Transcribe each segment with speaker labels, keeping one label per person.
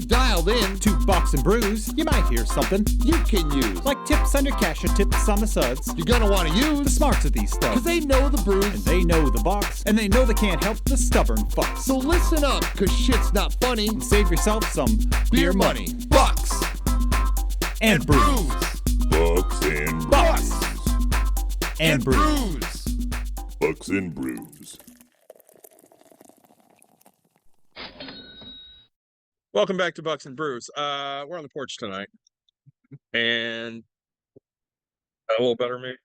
Speaker 1: Dialed in to Box and Brews, you might hear something
Speaker 2: you can use.
Speaker 1: like tips on your cash or tips on the suds.
Speaker 2: You're gonna want to
Speaker 1: The
Speaker 2: use,
Speaker 1: smarts of these studs.
Speaker 2: because they know the brews.
Speaker 1: And they know the box, and they know they can't help the stubborn fucks.
Speaker 2: So listen up, because shit's not funny.
Speaker 1: And save yourself some
Speaker 2: Beer money, bucks,
Speaker 1: and brews.
Speaker 3: Bucks and
Speaker 1: Bucks
Speaker 2: Bucks
Speaker 1: and brews.
Speaker 2: brews.
Speaker 3: Bucks and Brews.
Speaker 4: Welcome back to Bucks and Brews. We're on the porch tonight, and a little better, maybe.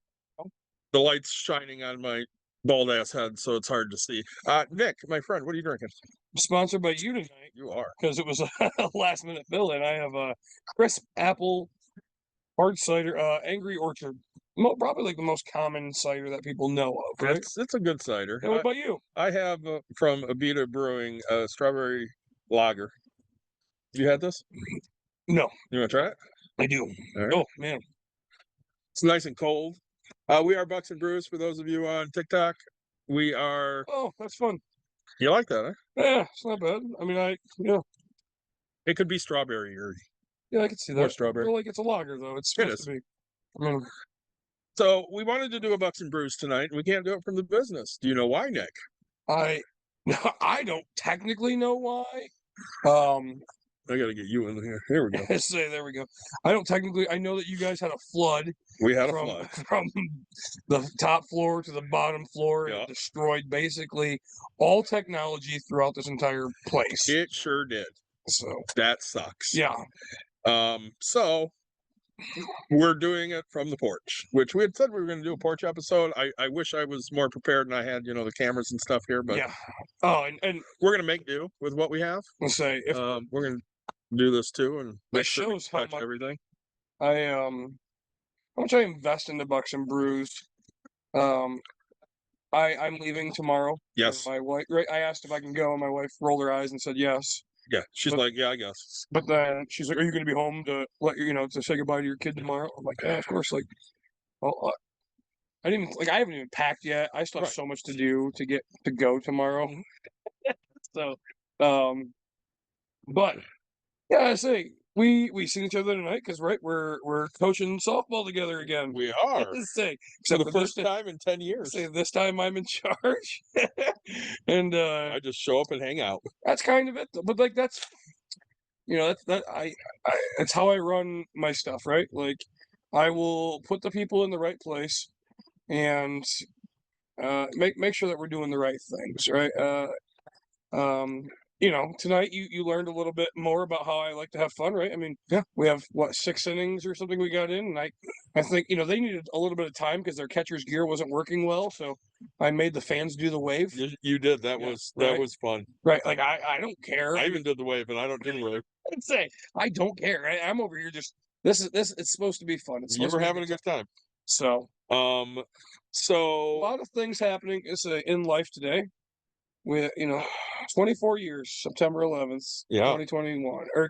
Speaker 4: The light's shining on my bald ass head, so it's hard to see. Nick, my friend, what are you drinking?
Speaker 5: Sponsored by you tonight
Speaker 4: You are.
Speaker 5: because it was a last minute fill in. I have a crisp apple hard cider, Angry Orchard. Probably like the most common cider that people know of, right?
Speaker 4: It's a good cider.
Speaker 5: And what about you?
Speaker 4: I have from Abita Brewing a strawberry lager. Have you had this?
Speaker 5: No,
Speaker 4: You want to try it?
Speaker 5: I do.
Speaker 4: All right.
Speaker 5: Oh man,
Speaker 4: It's nice and cold. We are Bucks and Brews. For those of you on TikTok, we are.
Speaker 5: oh that's fun.
Speaker 4: You like that, huh?
Speaker 5: Yeah, it's not bad. I mean,
Speaker 4: It could be strawberry or
Speaker 5: I can see that.
Speaker 4: more strawberry.
Speaker 5: Well, like it's a lager though. It's supposed
Speaker 4: is.
Speaker 5: to be. I mean,
Speaker 4: So we wanted to do a Bucks and Brews tonight, and we can't do it from the business. Do you know why, Nick?
Speaker 5: I don't technically know why.
Speaker 4: I got to get you in here. Here we go.
Speaker 5: Say there we go. I know that you guys had a flood.
Speaker 4: We had a
Speaker 5: from,
Speaker 4: flood.
Speaker 5: from the top floor to the bottom floor.
Speaker 4: Yeah.
Speaker 5: It destroyed basically all technology throughout this entire place.
Speaker 4: It sure did.
Speaker 5: So
Speaker 4: That sucks.
Speaker 5: yeah,
Speaker 4: So we're doing it from the porch, which we had said we were going to do a porch episode. I wish I was more prepared and I had, the cameras and stuff here, but
Speaker 5: yeah. Oh, and
Speaker 4: we're going to make do with what we have.
Speaker 5: let's say if
Speaker 4: We're going to do this too and
Speaker 5: That
Speaker 4: make sure we
Speaker 5: shows how
Speaker 4: touch
Speaker 5: much-
Speaker 4: everything.
Speaker 5: how much I invest into Bucks and Brews. I'm leaving tomorrow.
Speaker 4: Yes.
Speaker 5: My wife. Right. I asked if I can go, and my wife rolled her eyes and said yes.
Speaker 4: Yeah. She's
Speaker 5: But-
Speaker 4: like, yeah, I guess.
Speaker 5: But then she's like, "Are you going to be home to to say goodbye to your kid tomorrow?" I'm like, "Yeah, of course." Like, well, I haven't even packed yet. I still have
Speaker 4: Right.
Speaker 5: so much to do to get to go tomorrow. So, but yeah, I say we seen each other tonight because we're coaching softball together again.
Speaker 4: We are.
Speaker 5: Say,
Speaker 4: For
Speaker 5: except
Speaker 4: the
Speaker 5: for
Speaker 4: first time in 10 years.
Speaker 5: this time I'm in charge, and
Speaker 4: I just show up and hang out.
Speaker 5: that's kind of it. But like that's it's how I run my stuff, right? Like I will put the people in the right place and make sure that we're doing the right things, right? Tonight you learned a little bit more about how I like to have fun, right? I mean,
Speaker 4: Yeah.
Speaker 5: we have 6 innings or something we got in, and I think they needed a little bit of time because their catcher's gear wasn't working well, so I made the fans do the wave.
Speaker 4: You did. That
Speaker 5: Yeah,
Speaker 4: was
Speaker 5: right.
Speaker 4: fun.
Speaker 5: Right, like I don't care.
Speaker 4: I even did the wave, and I don't do the wave.
Speaker 5: I'd say I don't care. I'm over here just this. It's supposed to be fun. It's
Speaker 4: You
Speaker 5: supposed
Speaker 4: were
Speaker 5: to be
Speaker 4: having a good time.
Speaker 5: So a
Speaker 4: So
Speaker 5: lot of things happening in life today. We 24 years, September 11th,
Speaker 4: Yeah.
Speaker 5: 2021 or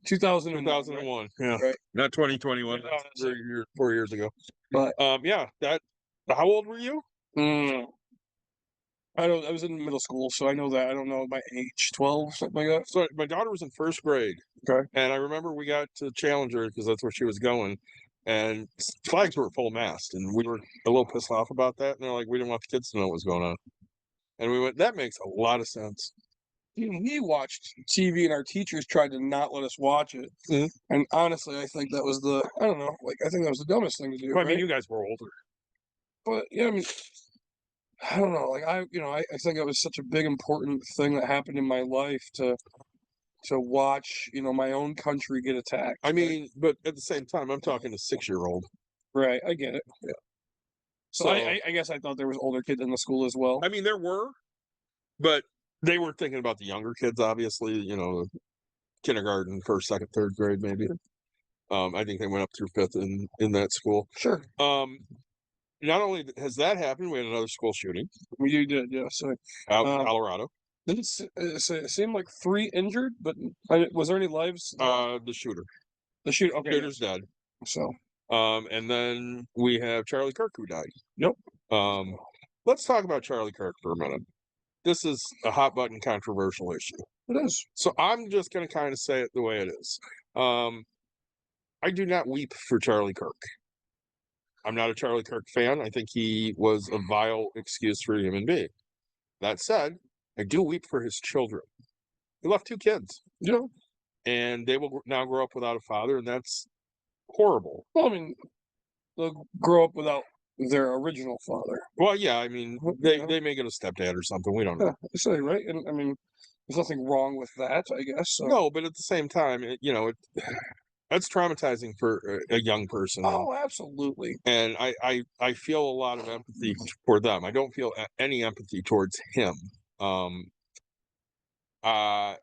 Speaker 5: 2001.
Speaker 4: 2001. Yeah.
Speaker 5: Right.
Speaker 4: Not 2021.
Speaker 5: Yeah,
Speaker 4: That's
Speaker 5: that's it.
Speaker 4: 4 years ago.
Speaker 5: But
Speaker 4: Yeah. How old were you?
Speaker 5: I was in middle school, so I know that. I don't know my age, 12, something like that.
Speaker 4: So my daughter was in first grade.
Speaker 5: Okay.
Speaker 4: And I remember we got to Challenger because that's where she was going. And flags were full mast, and we were a little pissed off about that. And they're like, we didn't want the kids to know what was going on. And we went, that makes a lot of sense.
Speaker 5: We watched TV, and our teachers tried to not let us watch it.
Speaker 4: Mhm.
Speaker 5: And honestly, I think that was I think that was the dumbest thing to do.
Speaker 4: I mean,
Speaker 5: right?
Speaker 4: you guys were older.
Speaker 5: But yeah, I mean, I don't know. Like I think it was such a big important thing that happened in my life to watch my own country get attacked.
Speaker 4: I mean, but at the same time, I'm talking a 6-year-old.
Speaker 5: right? I get it.
Speaker 4: Yeah.
Speaker 5: So I guess I thought there was older kids in the school as well.
Speaker 4: I mean, there were, but they were thinking about the younger kids, obviously, kindergarten, first, second, third grade, maybe. I think they went up through 5th in that school.
Speaker 5: Sure,
Speaker 4: Not only has that happened, we had another school shooting
Speaker 5: we did. Yeah. So
Speaker 4: out in Colorado.
Speaker 5: didn't it seemed like 3 injured, but was there any lives?
Speaker 4: The shooter.
Speaker 5: The shoot. Okay.
Speaker 4: Shooter's dead.
Speaker 5: So
Speaker 4: And then we have Charlie Kirk who died.
Speaker 5: Yep.
Speaker 4: Let's talk about Charlie Kirk for a minute. This is a hot button controversial issue.
Speaker 5: It is.
Speaker 4: So I'm just going to kind of say it the way it is. I do not weep for Charlie Kirk. I'm not a Charlie Kirk fan. I think he was a vile excuse for a human being. That said, I do weep for his children. He left 2 kids,
Speaker 5: You know.
Speaker 4: and they will now grow up without a father, and that's horrible.
Speaker 5: Well, I mean, they'll grow up without their original father.
Speaker 4: Well, yeah, I mean,
Speaker 5: Yeah.
Speaker 4: they may get a stepdad or something. We don't know.
Speaker 5: Yeah, I say, right? And I mean, there's nothing wrong with that, I guess. So.
Speaker 4: No, but at the same time, that's traumatizing for a young person.
Speaker 5: Oh, absolutely.
Speaker 4: And I feel a lot of empathy for them. I don't feel any empathy towards him. I've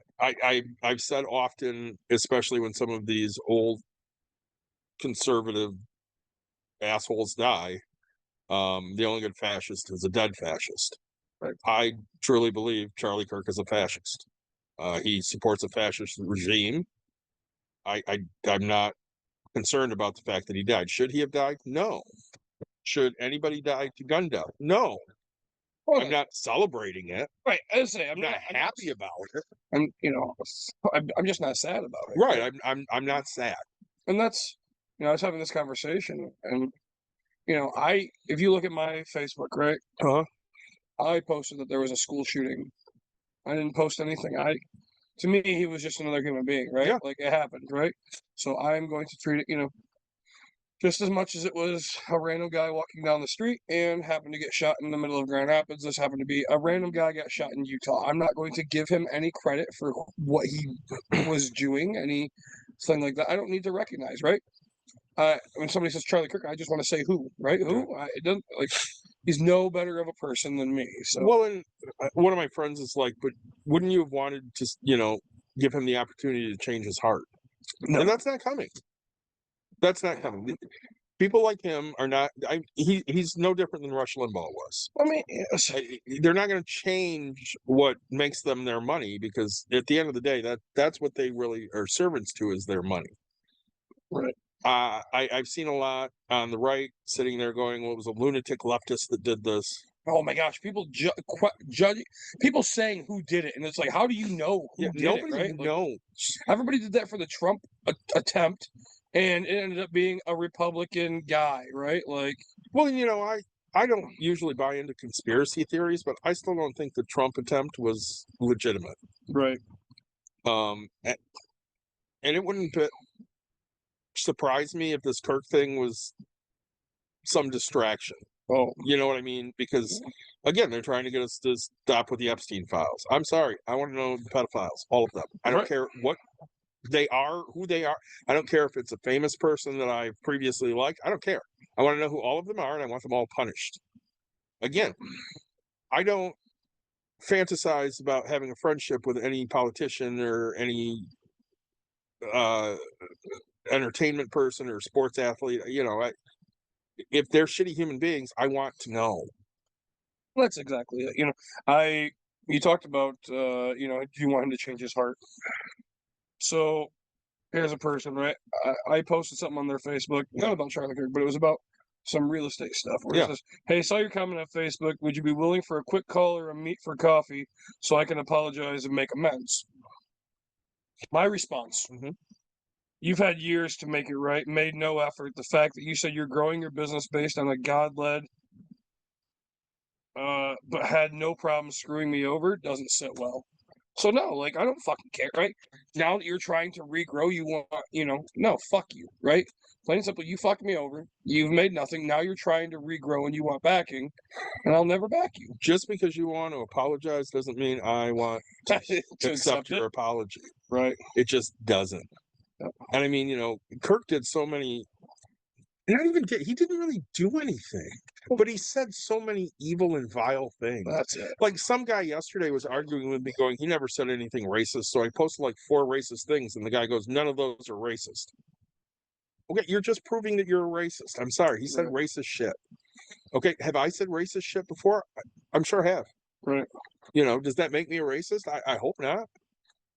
Speaker 4: said often, especially when some of these old conservative assholes die, the only good fascist is a dead fascist.
Speaker 5: Right.
Speaker 4: I truly believe Charlie Kirk is a fascist. He supports a fascist regime. I'm not concerned about the fact that he died. Should he have died? No. Should anybody die to gun death? No.
Speaker 5: Well,
Speaker 4: I'm not celebrating it.
Speaker 5: right. I say,
Speaker 4: I'm not happy about it.
Speaker 5: I'm just not sad about it.
Speaker 4: Right. I'm not sad.
Speaker 5: And that's, I was having this conversation, and if you look at my Facebook, right, I posted that there was a school shooting. I didn't post anything. To me, he was just another human being, right?
Speaker 4: Yeah.
Speaker 5: Like, it happened, right? So I'm going to treat it, just as much as it was a random guy walking down the street and happened to get shot in the middle of Grand Rapids. This happened to be a random guy got shot in Utah. I'm not going to give him any credit for what he was doing, anything like that. I don't need to recognize, right? When somebody says Charlie Kirk, I just want to say who, right? Who? It doesn't like he's no better of a person than me. So
Speaker 4: well, and one of my friends is like, but wouldn't you have wanted to, give him the opportunity to change his heart?
Speaker 5: No.
Speaker 4: And that's not coming. That's not coming. People like him are not. He's no different than Rush Limbaugh was.
Speaker 5: I mean,
Speaker 4: They're not going to change what makes them their money, because at the end of the day, that's what they really are servants to, is their money.
Speaker 5: Right.
Speaker 4: I've seen a lot on the right sitting there going, "Well, it was a lunatic leftist that did this."
Speaker 5: Oh my gosh, people judge people saying who did it, and it's like, how do you know who did
Speaker 4: nobody
Speaker 5: it? Right?
Speaker 4: knows.
Speaker 5: Everybody did that for the Trump attempt, and it ended up being a Republican guy, right? Like,
Speaker 4: well, I don't usually buy into conspiracy theories, but I still don't think the Trump attempt was legitimate.
Speaker 5: right?
Speaker 4: And it wouldn't surprise me if this Kirk thing was some distraction.
Speaker 5: Oh,
Speaker 4: You know what I mean? Because again, they're trying to get us to stop with the Epstein files. I'm sorry, I want to know the pedophiles, all of them. I don't
Speaker 5: Right.
Speaker 4: care what they are, who they are. I don't care if it's a famous person that I've previously liked. I don't care. I want to know who all of them are, and I want them all punished. Again, I don't fantasize about having a friendship with any politician or any entertainment person or sports athlete. If they're shitty human beings, I want to know.
Speaker 5: that's exactly it. You talked about, do you want him to change his heart? So here's a person, right? I posted something on their Facebook, not about Charlie Kirk, but it was about some real estate stuff. Where
Speaker 4: Yeah.
Speaker 5: it says, "Hey, saw your comment on Facebook. Would you be willing for a quick call or a meet for coffee so I can apologize and make amends?" My response:
Speaker 4: Mhm.
Speaker 5: You've had years to make it right, made no effort. The fact that you said you're growing your business based on a God-led, but had no problem screwing me over doesn't sit well. So no, like, I don't fucking care, right? Now that you're trying to regrow, you want, no, fuck you, right? Plain and simple, you fucked me over. You've made nothing. Now you're trying to regrow and you want backing, and I'll never back you.
Speaker 4: Just because you want to apologize doesn't mean I want to
Speaker 5: To
Speaker 4: accept your
Speaker 5: it,
Speaker 4: apology.
Speaker 5: right?
Speaker 4: It just doesn't.
Speaker 5: Yep.
Speaker 4: And I mean, Kirk did so many. He didn't really do anything, but he said so many evil and vile things.
Speaker 5: That's it.
Speaker 4: Like some guy yesterday was arguing with me, going, he never said anything racist. So I posted like 4 racist things, and the guy goes, none of those are racist. Okay, you're just proving that you're a racist. I'm sorry. He said racist shit. Okay, have I said racist shit before? I'm sure I have.
Speaker 5: Right.
Speaker 4: Does that make me a racist? I hope not.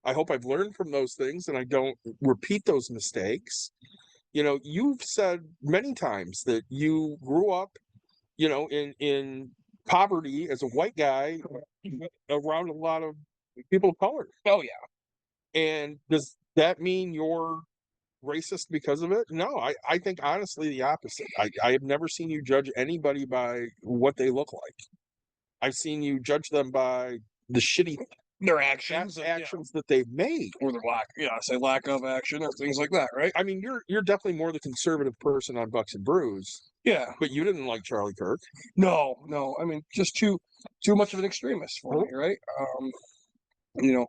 Speaker 4: I hope I've learned from those things and I don't repeat those mistakes. You've said many times that you grew up, in poverty as a white guy around a lot of people of color.
Speaker 5: Oh yeah.
Speaker 4: And does that mean you're racist because of it? No, I think honestly the opposite. I have never seen you judge anybody by what they look like. I've seen you judge them by the shitty
Speaker 5: Their actions,
Speaker 4: actions that they've made.
Speaker 5: or their lack of action, or things like that, right?
Speaker 4: I mean, you're definitely more the conservative person on Bucks and Brews,
Speaker 5: Yeah.
Speaker 4: but you didn't like Charlie Kirk.
Speaker 5: No. I mean, just too much of an extremist for me, right? You know,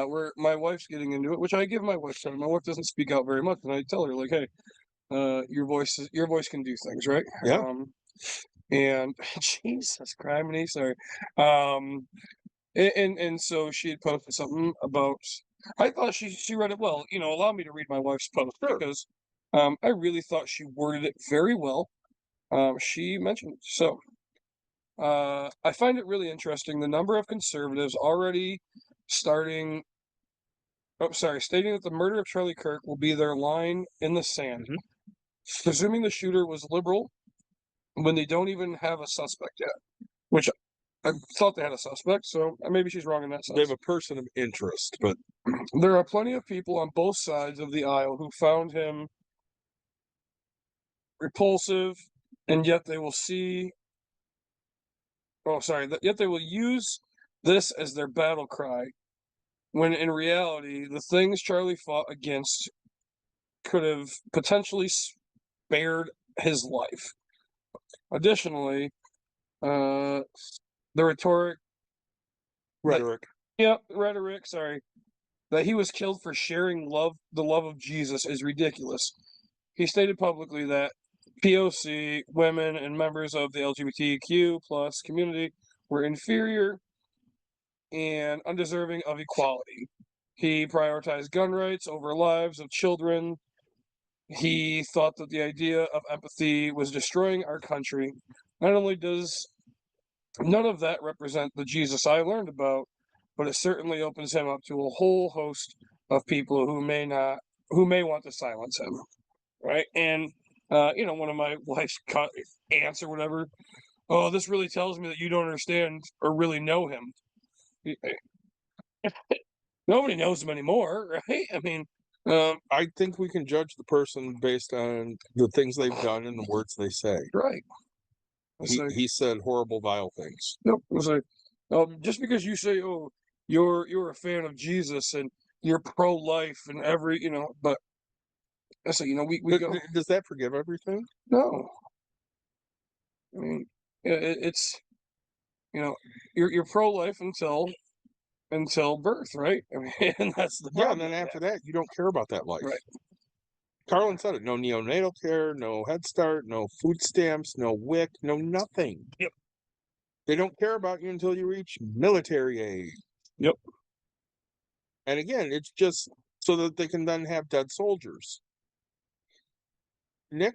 Speaker 5: where my wife's getting into it, which I give my wife credit. My wife doesn't speak out very much, and I tell her like, "Hey, your voice can do things, right?"
Speaker 4: Yeah.
Speaker 5: And Jesus criminy, sorry. And so she had posted something about. I thought she read it well. You know, allow me to read my wife's post because I really thought she worded it very well. She mentioned so. I find it really interesting the number of conservatives already stating that the murder of Charlie Kirk will be their line in the sand, presuming the shooter was liberal when they don't even have a suspect yet. Which I thought they had a suspect, so maybe she's wrong in that sense.
Speaker 4: They have a person of interest, but
Speaker 5: There are plenty of people on both sides of the aisle who found him repulsive, and yet they will yet they will use this as their battle cry, when in reality, the things Charlie fought against could have potentially spared his life. Additionally, the rhetoric, sorry, that he was killed for sharing the love of Jesus is ridiculous. He stated publicly that POC, women, and members of the LGBTQ plus community were inferior and undeserving of equality. He prioritized gun rights over lives of children. He thought that the idea of empathy was destroying our country. Not only does none of that represent the Jesus I learned about, but it certainly opens him up to a whole host of people who may want to silence him, right? And one of my wife's aunts or whatever. Oh, this really tells me that you don't understand or really know him. Nobody knows him anymore, right? I mean,
Speaker 4: I think we can judge the person based on the things they've done and the words they say.
Speaker 5: right.
Speaker 4: He said horrible, vile things.
Speaker 5: Nope. Just because you say, "Oh, you're a fan of Jesus and you're pro-life and but I say, we go.
Speaker 4: Does that forgive everything?
Speaker 5: No. I mean, it's you're pro-life until birth, right? I mean, and that's the problem.
Speaker 4: And then after that, you don't care about that life.
Speaker 5: Right.
Speaker 4: Carlin said it. No neonatal care, no Head Start, no food stamps, no WIC, no nothing.
Speaker 5: Yep.
Speaker 4: They don't care about you until you reach military age.
Speaker 5: Yep.
Speaker 4: And again, it's just so that they can then have dead soldiers. Nick,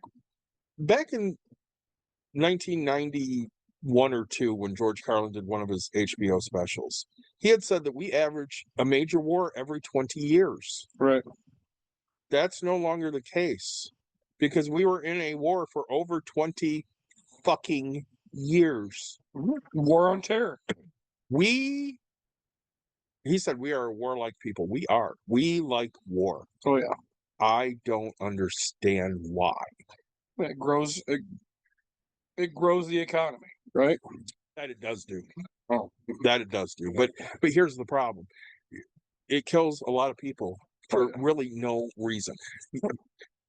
Speaker 4: back in 1991 or 2, when George Carlin did one of his HBO specials, he had said that we average a major war every 20 years.
Speaker 5: Right.
Speaker 4: That's no longer the case because we were in a war for over 20 fucking years.
Speaker 5: War on terror.
Speaker 4: He said we are a warlike people. We are. We like war.
Speaker 5: Oh yeah.
Speaker 4: I don't understand why.
Speaker 5: It grows the economy, right?
Speaker 4: That it does do.
Speaker 5: Oh.
Speaker 4: That it does do. But here's the problem. It kills a lot of people for really no reason.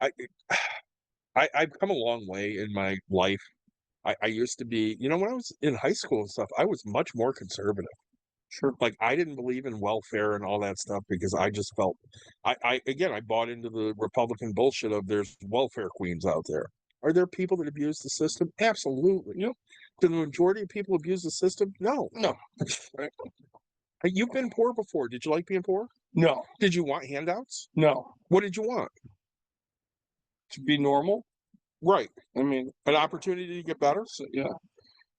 Speaker 4: I've come a long way in my life. I used to be, when I was in high school and stuff, I was much more conservative.
Speaker 5: Sure.
Speaker 4: Like I didn't believe in welfare and all that stuff because I just felt I bought into the Republican bullshit of there's welfare queens out there. Are there people that abuse the system? Absolutely.
Speaker 5: Yep.
Speaker 4: Do the majority of people abuse the system? No.
Speaker 5: Right.
Speaker 4: You've been poor before. Did you like being poor?
Speaker 5: No.
Speaker 4: Did you want handouts?
Speaker 5: No.
Speaker 4: What did you want?
Speaker 5: To be normal.
Speaker 4: Right.
Speaker 5: I mean,
Speaker 4: an opportunity to get better.
Speaker 5: So, yeah.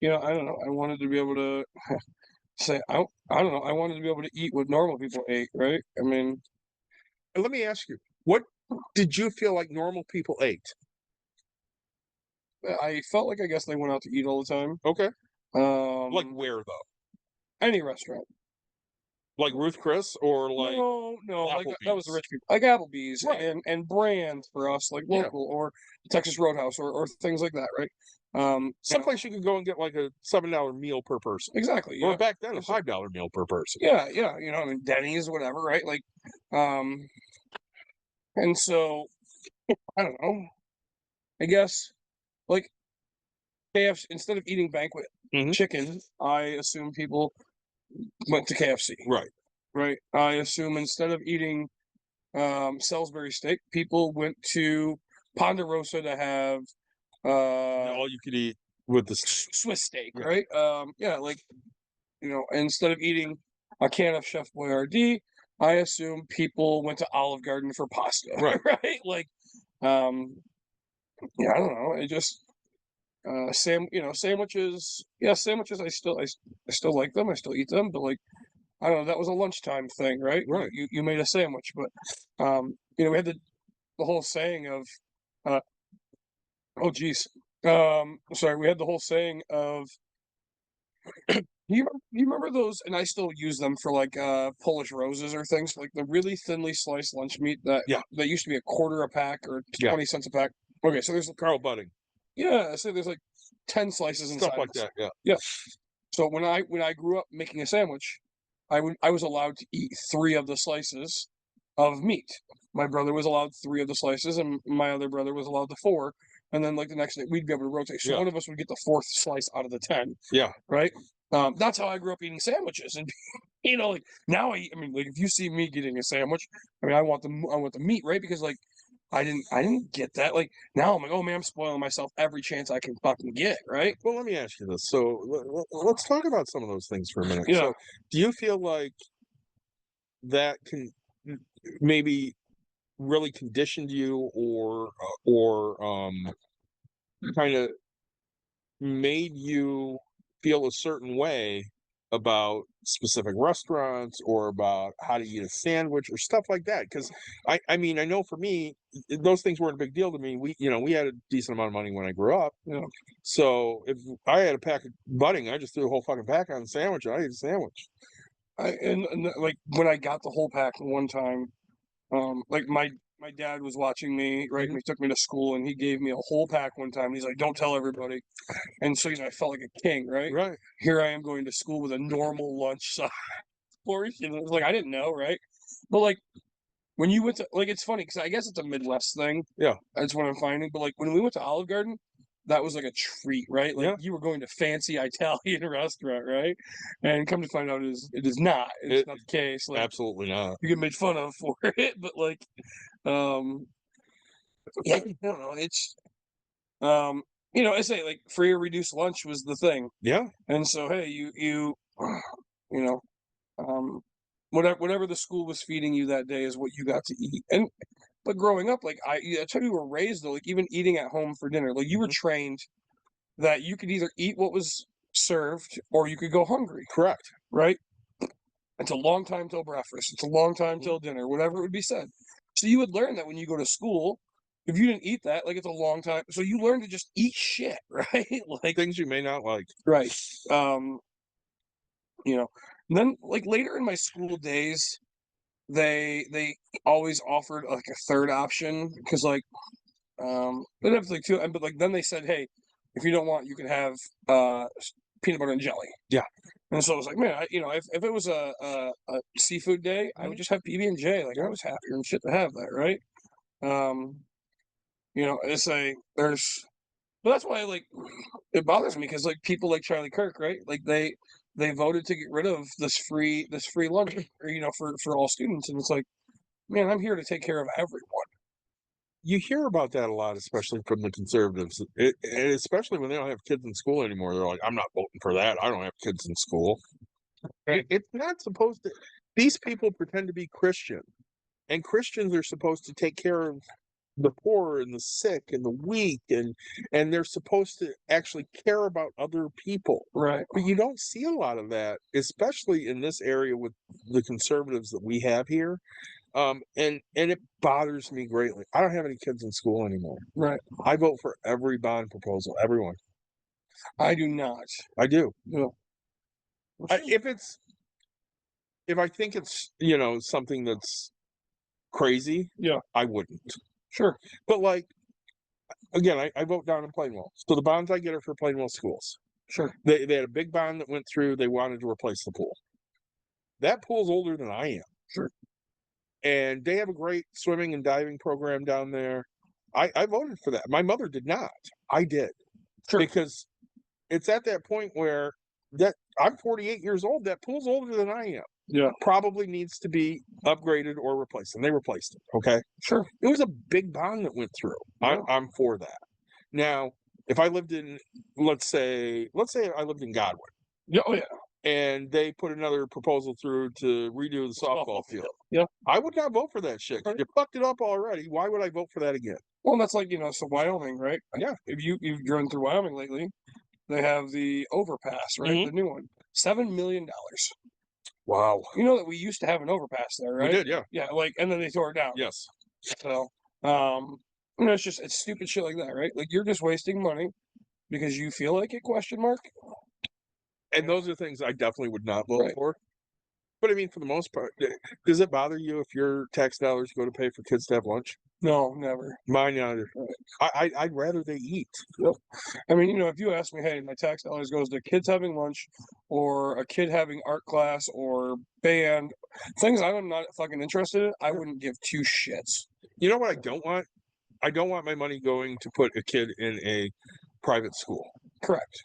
Speaker 5: I don't know. I wanted to be able to say, I don't know. I wanted to be able to eat what normal people ate, right? I mean,
Speaker 4: and let me ask you, what did you feel like normal people ate?
Speaker 5: I felt like I guess they went out to eat all the time.
Speaker 4: Okay.
Speaker 5: Like
Speaker 4: where though?
Speaker 5: Any restaurant.
Speaker 4: Like Ruth Chris or like
Speaker 5: no, like that was the
Speaker 4: Applebee's?
Speaker 5: rich people, like Applebee's
Speaker 4: Right.
Speaker 5: and brands for us, like
Speaker 4: Yeah.
Speaker 5: local or Texas Roadhouse or things like that, right? You know,
Speaker 4: Someplace you could go and get like a $7 meal per person.
Speaker 5: exactly,
Speaker 4: Or
Speaker 5: yeah,
Speaker 4: back then a
Speaker 5: It's a-
Speaker 4: $5 meal per person.
Speaker 5: yeah, you know, I mean Denny's, whatever, right? Like, and so I don't know. I guess like KFC, instead of eating banquet
Speaker 4: Mhm.
Speaker 5: chicken, I assume people went to KFC,
Speaker 4: Right.
Speaker 5: right? I assume instead of eating Salisbury steak, people went to Ponderosa to have
Speaker 4: All you could eat with the steak.
Speaker 5: Swiss steak,
Speaker 4: Yeah.
Speaker 5: right? Yeah, like you know, instead of eating a can of Chef Boyardee, I assume people went to Olive Garden for pasta,
Speaker 4: Right.
Speaker 5: right? Like, yeah, I don't know. It just sandwiches. Yeah, sandwiches. I still like them. I still eat them, but like, I don't know. That was a lunchtime thing, right?
Speaker 4: Right.
Speaker 5: You made a sandwich, but you know, we had the whole saying of, uh, oh geez, sorry, we had the whole saying of. You remember those? And I still use them for like Polish roses or things like the really thinly sliced lunch meat
Speaker 4: Yeah.
Speaker 5: that used to be a quarter a pack or
Speaker 4: Yeah.
Speaker 5: 20 cents a pack. Okay, so there's
Speaker 4: Carl Budding.
Speaker 5: yeah, so there's like 10 slices inside.
Speaker 4: Stuff like
Speaker 5: this.
Speaker 4: that. Yeah.
Speaker 5: Yeah. So when I grew up making a sandwich, I was allowed to eat 3 of the slices of meat. My brother was allowed 3 of the slices, and my other brother was allowed the 4. And then like the next day, we'd be able to rotate. So
Speaker 4: Yeah.
Speaker 5: one of us would get the 4th slice out of the 10.
Speaker 4: Yeah.
Speaker 5: Right. That's how I grew up eating sandwiches, and you know, like now I mean, like if you see me getting a sandwich, I mean, I want the meat, right? Because like I didn't get that. Like now I'm like, oh man, I'm spoiling myself every chance I can fucking get, right?
Speaker 4: Well, let me ask you this. So let's talk about some of those things for a minute.
Speaker 5: Yeah.
Speaker 4: So do you feel like that can maybe really conditioned you or kind of made you feel a certain way about specific restaurants or about how to eat a sandwich or stuff like that? Because I mean, I know for me, those things weren't a big deal to me. We had a decent amount of money when I grew up.
Speaker 5: You know,
Speaker 4: So if I had a pack of budding, I just threw a whole fucking pack on a sandwich and I ate a sandwich.
Speaker 5: and like when I got the whole pack one time, like my dad was watching me, right? And he took me to school and he gave me a whole pack one time. He's like, "Don't tell everybody." And so, you know, I felt like a king, right?
Speaker 4: Right.
Speaker 5: Here I am going to school with a normal lunch size portion. It was like I didn't know, right? But like when you went to like it's funny because I guess it's a Midwest thing.
Speaker 4: Yeah.
Speaker 5: That's what I'm finding. But like when we went to Olive Garden, that was like a treat, right? Like
Speaker 4: Yeah.
Speaker 5: you were going to fancy Italian restaurant, right? And come to find out, it is not. It's not the case. Like
Speaker 4: Absolutely not.
Speaker 5: you get made fun of for it, but like, yeah, I don't know. It's you know, I say like free or reduced lunch was the thing,
Speaker 4: Yeah.
Speaker 5: and so hey, you know, whatever the school was feeding you that day is what you got to eat. And but growing up, like that's how you were raised though. Like even eating at home for dinner, like you were trained that you could either eat what was served or you could go hungry,
Speaker 4: Correct.
Speaker 5: right? It's a long time till breakfast. It's a long time till dinner, whatever it would be said. So you would learn that when you go to school, if you didn't eat that, like it's a long time. So you learn to just eat shit, right? Like
Speaker 4: Things you may not like.
Speaker 5: right. You know. And then like later in my school days, they always offered like a third option because like they'd have like 2, but like then they said, hey, if you don't want, you can have peanut butter and jelly.
Speaker 4: Yeah.
Speaker 5: And so I was like, man, you know, if it was a seafood day, I would just have PB and J. Like I was happier and shit to have that, right? You know, it's a there's, but that's why like it bothers me because like people like Charlie Kirk, right? Like they voted to get rid of this free lunch, or, you know, for all students, and it's like, man, I'm here to take care of everyone.
Speaker 4: You hear about that a lot, especially from the conservatives, and especially when they don't have kids in school anymore. They're like, "I'm not voting for that. I don't have kids in school." It's not supposed to. These people pretend to be Christian, and Christians are supposed to take care of the poor and the sick and the weak, and they're supposed to actually care about other people.
Speaker 5: Right.
Speaker 4: But you don't see a lot of that, especially in this area with the conservatives that we have here. And it bothers me greatly. I don't have any kids in school anymore.
Speaker 5: Right.
Speaker 4: I vote for every bond proposal, everyone.
Speaker 5: I do not.
Speaker 4: I do.
Speaker 5: No.
Speaker 4: If it's if I think it's, something that's crazy,
Speaker 5: Yeah.
Speaker 4: I wouldn't.
Speaker 5: Sure.
Speaker 4: But like, again, I vote down in Plainwell. So the bonds I get are for Plainwell schools.
Speaker 5: Sure.
Speaker 4: They had a big bond that went through. They wanted to replace the pool. That pool's older than I am.
Speaker 5: Sure.
Speaker 4: And they have a great swimming and diving program down there. I voted for that. My mother did not. I did.
Speaker 5: Sure.
Speaker 4: Because it's at that point where that I'm 48 years old. That pool's older than I am.
Speaker 5: Yeah.
Speaker 4: Probably needs to be upgraded or replaced. And they replaced it. Okay.
Speaker 5: Sure.
Speaker 4: It was a big bond that went through.
Speaker 5: Yeah.
Speaker 4: I'm for that. Now, if I lived in, let's say I lived in Godwin.
Speaker 5: Yeah. Oh, yeah.
Speaker 4: And they put another proposal through to redo the softball field.
Speaker 5: Yeah.
Speaker 4: I would not vote for that shit.
Speaker 5: Right.
Speaker 4: You fucked it up already. Why would I vote for that again?
Speaker 5: Well, that's like, so Wyoming, right?
Speaker 4: Yeah.
Speaker 5: If you've driven through Wyoming lately, they have the overpass, right?
Speaker 4: Mhm.
Speaker 5: The new one. $7 million.
Speaker 4: Wow.
Speaker 5: You know that we used to have an overpass there, right?
Speaker 4: We did, yeah.
Speaker 5: Yeah, and then they tore it down.
Speaker 4: Yes.
Speaker 5: So, it's stupid shit like that, right? Like, you're just wasting money because you feel like it, question mark?
Speaker 4: And those are things I definitely would not vote
Speaker 5: Right.
Speaker 4: for. But I mean, for the most part, does it bother you if your tax dollars go to pay for kids to have lunch?
Speaker 5: No, never.
Speaker 4: Mine neither.
Speaker 5: Right.
Speaker 4: I'd rather they eat.
Speaker 5: Yep. I mean, if you ask me, hey, my tax dollars goes to kids having lunch or a kid having art class or band, things I'm not fucking interested in, I wouldn't give two shits.
Speaker 4: You know what I don't want? I don't want my money going to put a kid in a private school.
Speaker 5: Correct.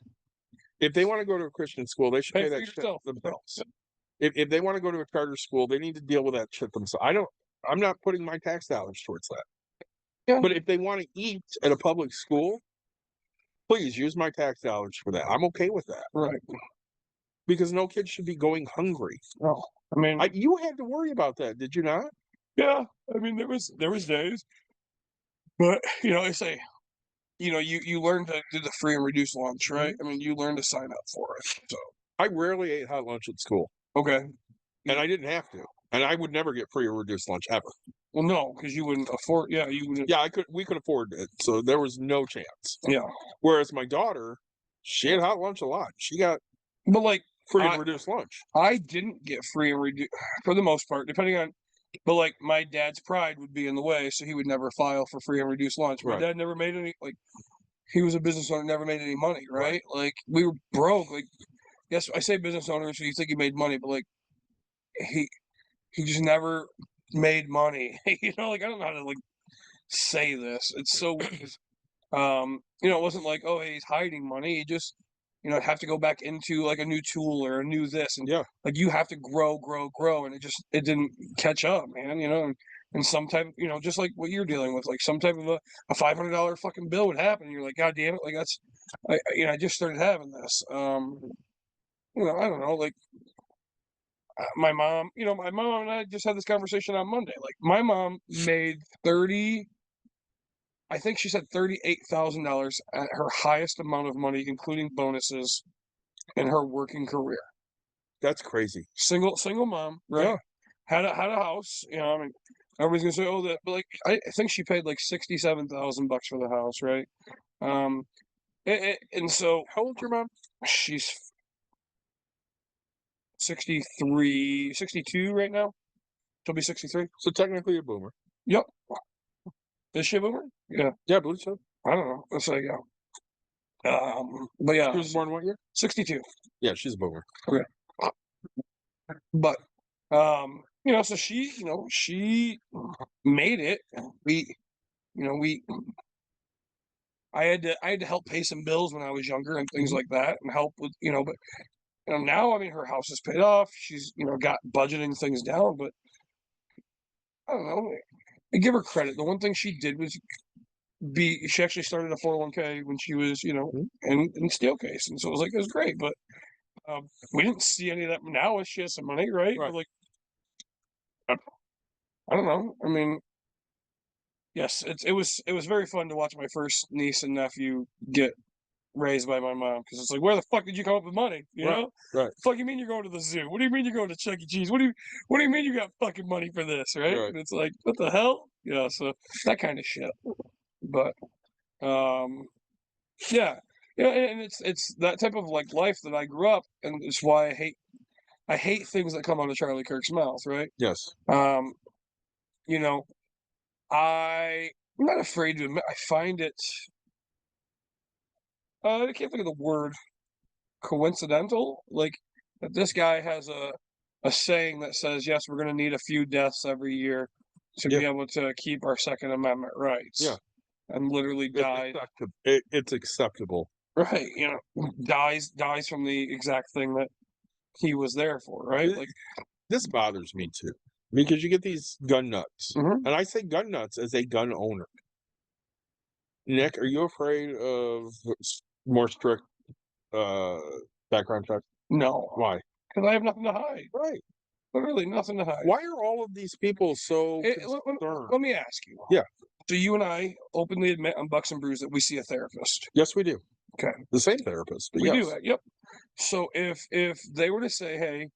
Speaker 4: If they want to go to a Christian school, they should pay
Speaker 5: Pay for
Speaker 4: that shit
Speaker 5: yourself.
Speaker 4: themselves. If they want to go to a charter school, they need to deal with that shit themselves. I'm not putting my tax dollars towards that.
Speaker 5: Yeah.
Speaker 4: But if they want to eat at a public school, please use my tax dollars for that. I'm okay with that.
Speaker 5: Right.
Speaker 4: Because no kid should be going hungry.
Speaker 5: Oh, I mean,
Speaker 4: You had to worry about that, did you not?
Speaker 5: yeah. I mean, there was days, but I say, you learn to do the free and reduced lunch, right? I mean, you learn to sign up for it. So
Speaker 4: I rarely ate hot lunch at school,
Speaker 5: okay.
Speaker 4: and I didn't have to. And I would never get free or reduced lunch ever.
Speaker 5: Well, no, because you wouldn't afford. Yeah, you wouldn't.
Speaker 4: Yeah, we could afford it, so there was no chance.
Speaker 5: Yeah.
Speaker 4: Whereas my daughter, she had hot lunch a lot. She got
Speaker 5: But like
Speaker 4: free and reduced lunch.
Speaker 5: I didn't get free and reduced for the most part, depending on. But like my dad's pride would be in the way, so he would never file for free and reduced lunch. My
Speaker 4: Right.
Speaker 5: dad never made any he was a business owner, never made any money, right? Like we were broke. Like yes, I say business owner, so you think he made money, but like he just never made money. I don't know how to say this. It's so weird. It wasn't like, oh, hey, he's hiding money. He just have to go back into like a new tool or a new this, and
Speaker 4: Yeah.
Speaker 5: like you have to grow, and it didn't catch up, man. And some type of, just like what you're dealing with, like some type of a $500 fucking bill would happen. And you're like, God damn it, like that's, I just started having this. I don't know, like my mom, my mom and I just had this conversation on Monday. Like my mom made I think she said $38,000 at her highest amount of money, including bonuses, in her working career.
Speaker 4: That's crazy.
Speaker 5: Single mom, right?
Speaker 4: Yeah.
Speaker 5: Had a house. I mean, everybody's gonna say, "Oh, that," but like, I think she paid like $67,000 for the house, right? And so,
Speaker 4: How old's your mom?
Speaker 5: she's 63, 62 right now. She'll be 63.
Speaker 4: So technically a boomer.
Speaker 5: Yep. Is she a boomer? Yeah.
Speaker 4: Yeah, I believe so.
Speaker 5: I don't know. Let's say yeah. But yeah,
Speaker 4: She was born what year?
Speaker 5: 62.
Speaker 4: Yeah, she's a boomer.
Speaker 5: But so she made it. I had to help pay some bills when I was younger and things like that, and help with but now, I mean, her house is paid off. She's got budgeting things down, but I don't know. I give her credit. The one thing she did was she actually started a 401k when she was in Steelcase, and so it was great. But we didn't see any of that. Now she has some money, right?
Speaker 4: Right.
Speaker 5: But like, I don't know. I mean, yes, it was very fun to watch my first niece and nephew get raised by my mom, because it's like, where the fuck did you come up with money? You
Speaker 4: Right,
Speaker 5: know?
Speaker 4: right.
Speaker 5: Fuck you mean you're going to the zoo? What do you mean you're going to Chuck E. Cheese? What do you mean you got fucking money for this? Right?
Speaker 4: Right.
Speaker 5: And it's like, what the hell? So that kind of shit. But yeah. And it's that type of like life that I grew up, and it's why I I hate things that come out of Charlie Kirk's mouth, right?
Speaker 4: Yes.
Speaker 5: You know, I'm not afraid to admit I find it. I can't think of the word. Coincidental, like that this guy has a saying that says, yes, we're going to need a few deaths every year to be able to keep our Second Amendment rights.
Speaker 4: Yeah.
Speaker 5: And literally died.
Speaker 4: It's acceptable.
Speaker 5: Right, dies from the exact thing that he was there for, right? Like,
Speaker 4: this bothers me too, because you get these gun nuts,
Speaker 5: Mhm.
Speaker 4: and I say gun nuts as a gun owner. Nick, are you afraid of more strict background checks?
Speaker 5: No,
Speaker 4: Why?
Speaker 5: because I have nothing to hide.
Speaker 4: Right.
Speaker 5: Literally nothing to hide.
Speaker 4: Why are all of these people so concerned?
Speaker 5: Let me ask you.
Speaker 4: Yeah.
Speaker 5: Do you and I openly admit on Bucks and Brews that we see a therapist?
Speaker 4: Yes, we do.
Speaker 5: Okay.
Speaker 4: The same therapist, but
Speaker 5: We
Speaker 4: yes.
Speaker 5: do that. Yep. So if they were to say, hey,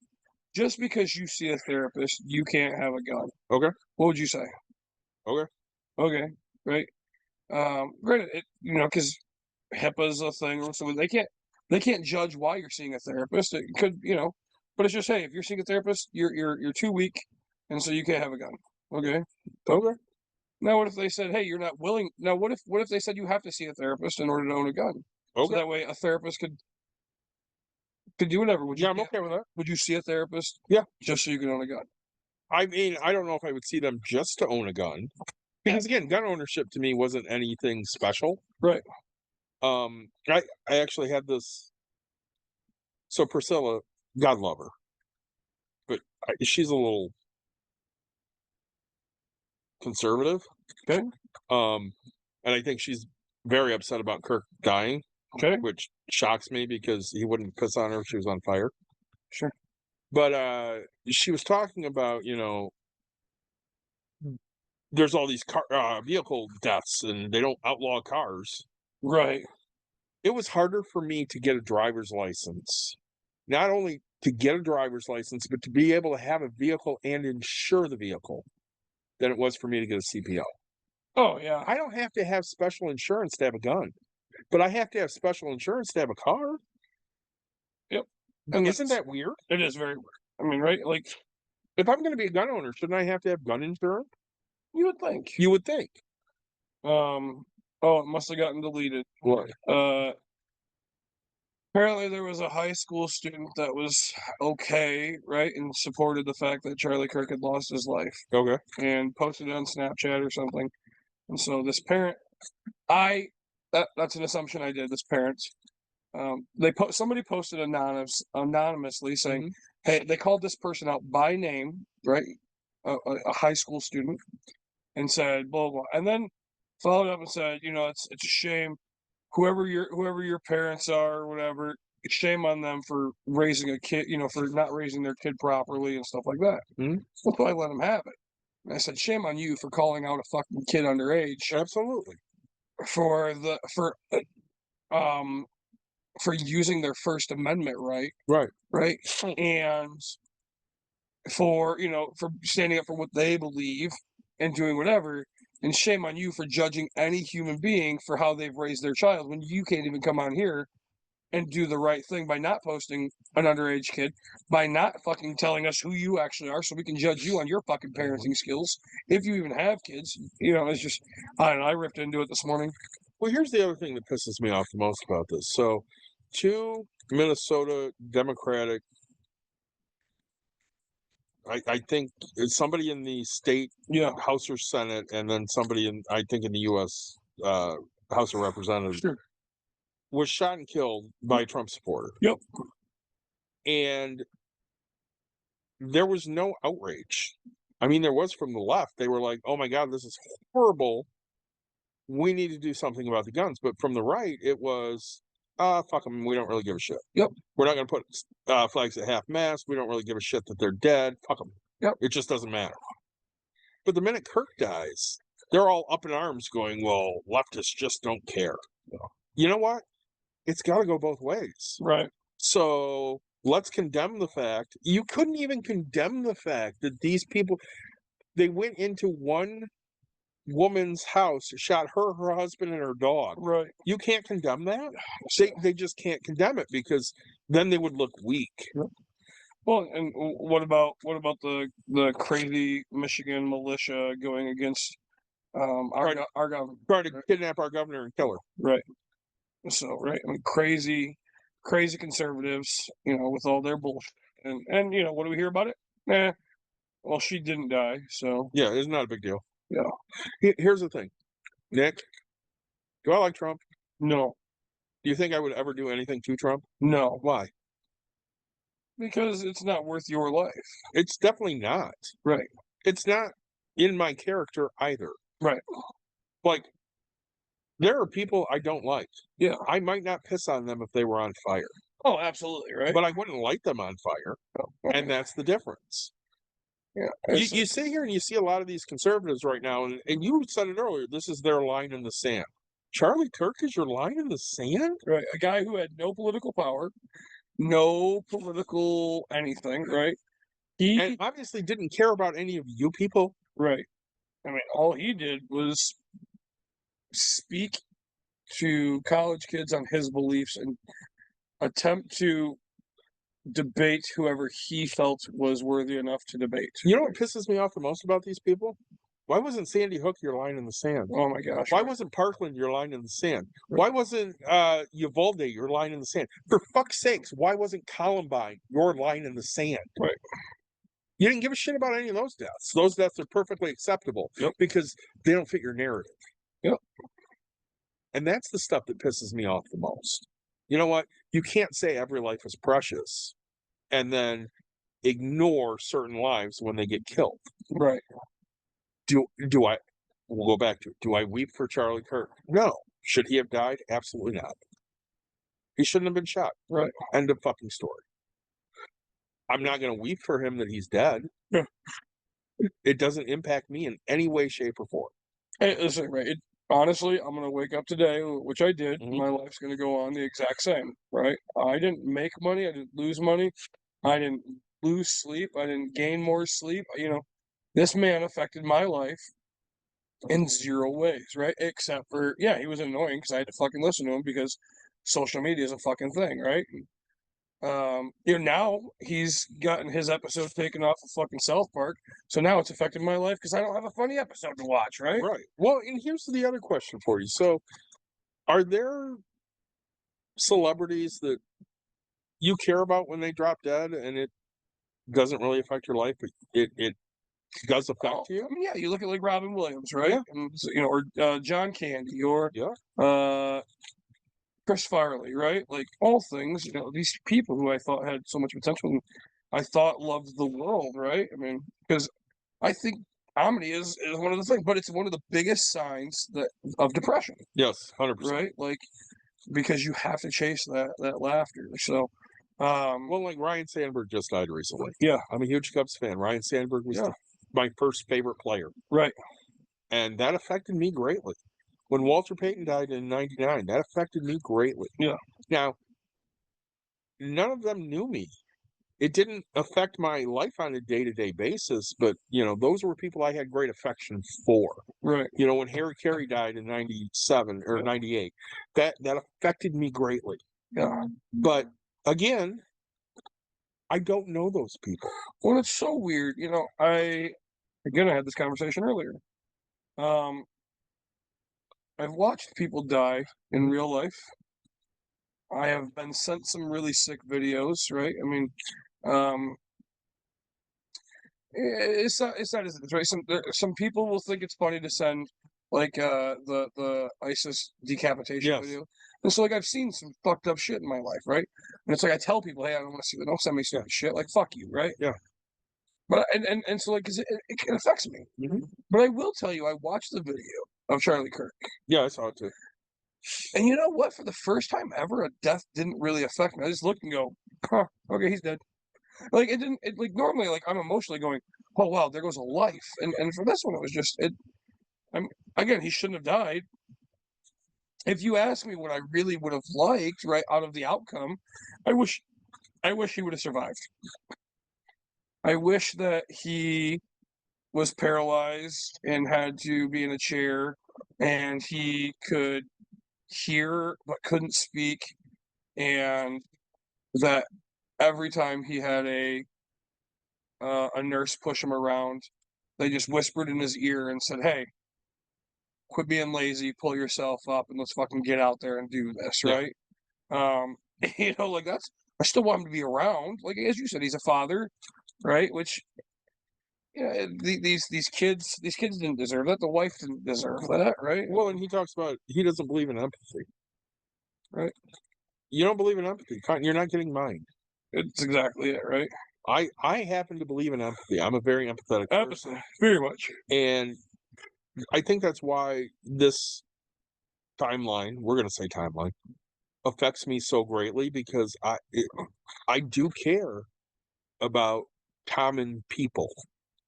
Speaker 5: just because you see a therapist, you can't have a gun.
Speaker 4: Okay.
Speaker 5: What would you say?
Speaker 4: Okay.
Speaker 5: Okay. Right. Granted, because HIPAA's a thing, so they can't judge why you're seeing a therapist. It could, but it's just, hey, if you're seeing a therapist, you're too weak, and so you can't have a gun. Okay.
Speaker 4: Okay.
Speaker 5: Now, what if they said, hey, you're not willing? Now, what if they said you have to see a therapist in order to own a gun?
Speaker 4: Okay.
Speaker 5: So that way, a therapist could do whatever. Would you?
Speaker 4: Yeah, I'm okay with that.
Speaker 5: Would you see a therapist?
Speaker 4: Yeah.
Speaker 5: Just so you can own a gun.
Speaker 4: I mean, I don't know if I would see them just to own a gun, because again, gun ownership to me wasn't anything special.
Speaker 5: Right.
Speaker 4: I actually had this. So Priscilla, God love her, but she's a little conservative.
Speaker 5: Okay.
Speaker 4: And I think she's very upset about Kirk dying.
Speaker 5: Okay.
Speaker 4: Which shocks me because he wouldn't piss on her if she was on fire.
Speaker 5: Sure.
Speaker 4: But she was talking about, there's all these vehicle deaths and they don't outlaw cars.
Speaker 5: Right.
Speaker 4: It was harder for me to get a driver's license. Not only to get a driver's license, but to be able to have a vehicle and insure the vehicle than it was for me to get a CPO.
Speaker 5: Oh, yeah.
Speaker 4: I don't have to have special insurance to have a gun, but I have to have special insurance to have a car.
Speaker 5: Yep.
Speaker 4: And isn't that weird?
Speaker 5: It is very weird. I mean, right? Like,
Speaker 4: if I'm going to be a gun owner, shouldn't I have to have gun insurance?
Speaker 5: You would think.
Speaker 4: You would think.
Speaker 5: Oh, it must have gotten deleted.
Speaker 4: What?
Speaker 5: Apparently there was a high school student that was okay, right, and supported the fact that Charlie Kirk had lost his life.
Speaker 4: Okay.
Speaker 5: And posted it on Snapchat or something. And so this parent, that's an assumption I did. This parent, somebody posted anonymously saying, hey, they called this person out by name, right, a high school student, and said blah blah, and then followed up and said, it's a shame, whoever your parents are or whatever, shame on them for raising a kid, for not raising their kid properly and stuff like that. So I let them have it. And I said, shame on you for calling out a fucking kid underage.
Speaker 4: Absolutely.
Speaker 5: For using their First Amendment right. Right. And for standing up for what they believe and doing whatever. And shame on you for judging any human being for how they've raised their child when you can't even come on here and do the right thing by not posting an underage kid, by not fucking telling us who you actually are so we can judge you on your fucking parenting skills, if you even have kids. It's just, I don't know, I ripped into it this morning.
Speaker 4: Well, here's the other thing that pisses me off the most about this. So, 2 Minnesota Democratic, I think it's somebody in the state House or Senate, and then somebody in the U.S. House of Representatives was shot and killed by a Trump supporter.
Speaker 5: Yep.
Speaker 4: And there was no outrage. I mean, there was from the left. They were like, oh my God, this is horrible. We need to do something about the guns. But from the right, it was, fuck them. We don't really give a shit.
Speaker 5: Yep.
Speaker 4: We're not going to put flags at half-mast. We don't really give a shit that they're dead. Fuck them.
Speaker 5: Yep.
Speaker 4: It just doesn't matter. But the minute Kirk dies, they're all up in arms going, well, leftists just don't care. You know what? It's got to go both ways.
Speaker 5: Right.
Speaker 4: So let's condemn the fact. You couldn't even condemn the fact that these people, they went into one woman's house, shot her husband, and her dog.
Speaker 5: Right.
Speaker 4: You can't condemn that. They just can't condemn it because then they would look weak.
Speaker 5: Yep. Well, and what about the crazy Michigan militia going against
Speaker 4: Right.
Speaker 5: our government?
Speaker 4: Trying to kidnap our governor and kill her.
Speaker 5: Right. So, right, I mean, crazy conservatives, with all their bullshit, and what do we hear about it? Well, she didn't die, so
Speaker 4: Yeah, it's not a big deal.
Speaker 5: yeah.
Speaker 4: Here's the thing, Nick. Do I like Trump?
Speaker 5: No,
Speaker 4: Do you think I would ever do anything to Trump?
Speaker 5: no,
Speaker 4: Why?
Speaker 5: because it's not worth your life.
Speaker 4: It's definitely not.
Speaker 5: Right,
Speaker 4: It's not in my character either.
Speaker 5: right.
Speaker 4: Like, there are people I don't like.
Speaker 5: Yeah.
Speaker 4: I might not piss on them if they were on fire,
Speaker 5: Oh, absolutely, right.
Speaker 4: but I wouldn't light them on fire,
Speaker 5: Oh,
Speaker 4: and that's the difference.
Speaker 5: yeah,
Speaker 4: You sit here and you see a lot of these conservatives right now, and you said it earlier, this is their line in the sand. Charlie Kirk is your line in the sand?
Speaker 5: right. A guy who had no political power, no political anything, right?
Speaker 4: And obviously didn't care about any of you people.
Speaker 5: Right. I mean, all he did was speak to college kids on his beliefs and attempt to debate whoever he felt was worthy enough to debate.
Speaker 4: You know what pisses me off the most about these people? Why wasn't Sandy Hook your line in the sand?
Speaker 5: Oh my gosh.
Speaker 4: Why
Speaker 5: right.
Speaker 4: wasn't Parkland your line in the sand?
Speaker 5: Right.
Speaker 4: Why wasn't Uvalde your line in the sand? For fuck's sakes, why wasn't Columbine your line in the sand?
Speaker 5: Right.
Speaker 4: You didn't give a shit about any of those deaths. Those deaths are perfectly acceptable because they don't fit your narrative.
Speaker 5: Yep.
Speaker 4: And that's the stuff that pisses me off the most. You know what? You can't say every life is precious and then ignore certain lives when they get killed.
Speaker 5: Right.
Speaker 4: Do I, we'll go back to it. Do I weep for Charlie Kirk? No. Should he have died? Absolutely not. He shouldn't have been shot.
Speaker 5: Right.
Speaker 4: End of fucking story. I'm not going to weep for him that he's dead.
Speaker 5: Yeah.
Speaker 4: It doesn't impact me in any way, shape, or form.
Speaker 5: Hey, listen, right. Honestly, I'm going to wake up today, which I did.
Speaker 4: Mhm.
Speaker 5: My life's going to go on the exact same, right? I didn't make money. I didn't lose money. I didn't lose sleep. I didn't gain more sleep. This man affected my life in zero ways, right? Except for, yeah, he was annoying because I had to fucking listen to him because social media is a fucking thing, right? Now he's gotten his episode taken off of fucking South Park, so now it's affecting my life because I don't have a funny episode to watch, right?
Speaker 4: Right. Well, and here's the other question for you. So, are there celebrities that you care about when they drop dead and it doesn't really affect your life, but it does affect you?
Speaker 5: I mean, yeah, you look at like Robin Williams, right? And, or John Candy, or Chris Farley, right? Like all things, these people who I thought had so much potential and I thought loved the world, right? I mean, because I think comedy is one of the things, but it's one of the biggest signs of depression.
Speaker 4: Yes, 100%.
Speaker 5: Right? Like, because you have to chase that laughter. So,
Speaker 4: well, like Ryan Sandberg just died recently.
Speaker 5: Yeah.
Speaker 4: I'm a huge Cubs fan. Ryan Sandberg was my first favorite player.
Speaker 5: Right.
Speaker 4: And that affected me greatly. When Walter Payton died in '99, that affected me greatly.
Speaker 5: Yeah.
Speaker 4: Now, none of them knew me. It didn't affect my life on a day-to-day basis, but, those were people I had great affection for.
Speaker 5: Right.
Speaker 4: When Harry Carey died in 97 or 98, that affected me greatly.
Speaker 5: Yeah.
Speaker 4: But, again, I don't know those people.
Speaker 5: Well, it's so weird. I had this conversation earlier. I've watched people die in real life. I have been sent some really sick videos, right? I mean, it's not as it is, right? Some people will think it's funny to send like the ISIS decapitation video, and so like I've seen some fucked up shit in my life, right? And it's like I tell people, hey, I don't want to see that. Don't send me stupid shit. Like fuck you, right?
Speaker 4: Yeah.
Speaker 5: But and so like, 'cause it affects me.
Speaker 4: Mm-hmm.
Speaker 5: But I will tell you, I watched the video of Charlie Kirk.
Speaker 4: Yeah, I saw it too.
Speaker 5: And you know what? For the first time ever, a death didn't really affect me. I just looked and go, huh, okay, he's dead. Like it didn't. Like normally, like I'm emotionally going, oh wow, there goes a life. And for this one, it was just it. Again, he shouldn't have died. If you ask me what I really would have liked, right, out of the outcome, I wish he would have survived. I wish that he was paralyzed and had to be in a chair and he could hear but couldn't speak, and that every time he had a a nurse push him around. They just whispered in his ear and said, "Hey, quit being lazy, pull yourself up, and let's fucking get out there and do this,"
Speaker 4: Yeah.
Speaker 5: right? Like that's. I still want him to be around. Like as you said, he's a father, right? Which, these kids didn't deserve that. The wife didn't deserve that, right?
Speaker 4: Well, and he talks about he doesn't believe in empathy.
Speaker 5: Right.
Speaker 4: You don't believe in empathy. You're not getting mine.
Speaker 5: It's exactly it, right?
Speaker 4: I happen to believe in empathy. I'm a very empathetic person,
Speaker 5: Very much.
Speaker 4: and I think that's why this timeline, we're going to say timeline, affects me so greatly because I do care about common people.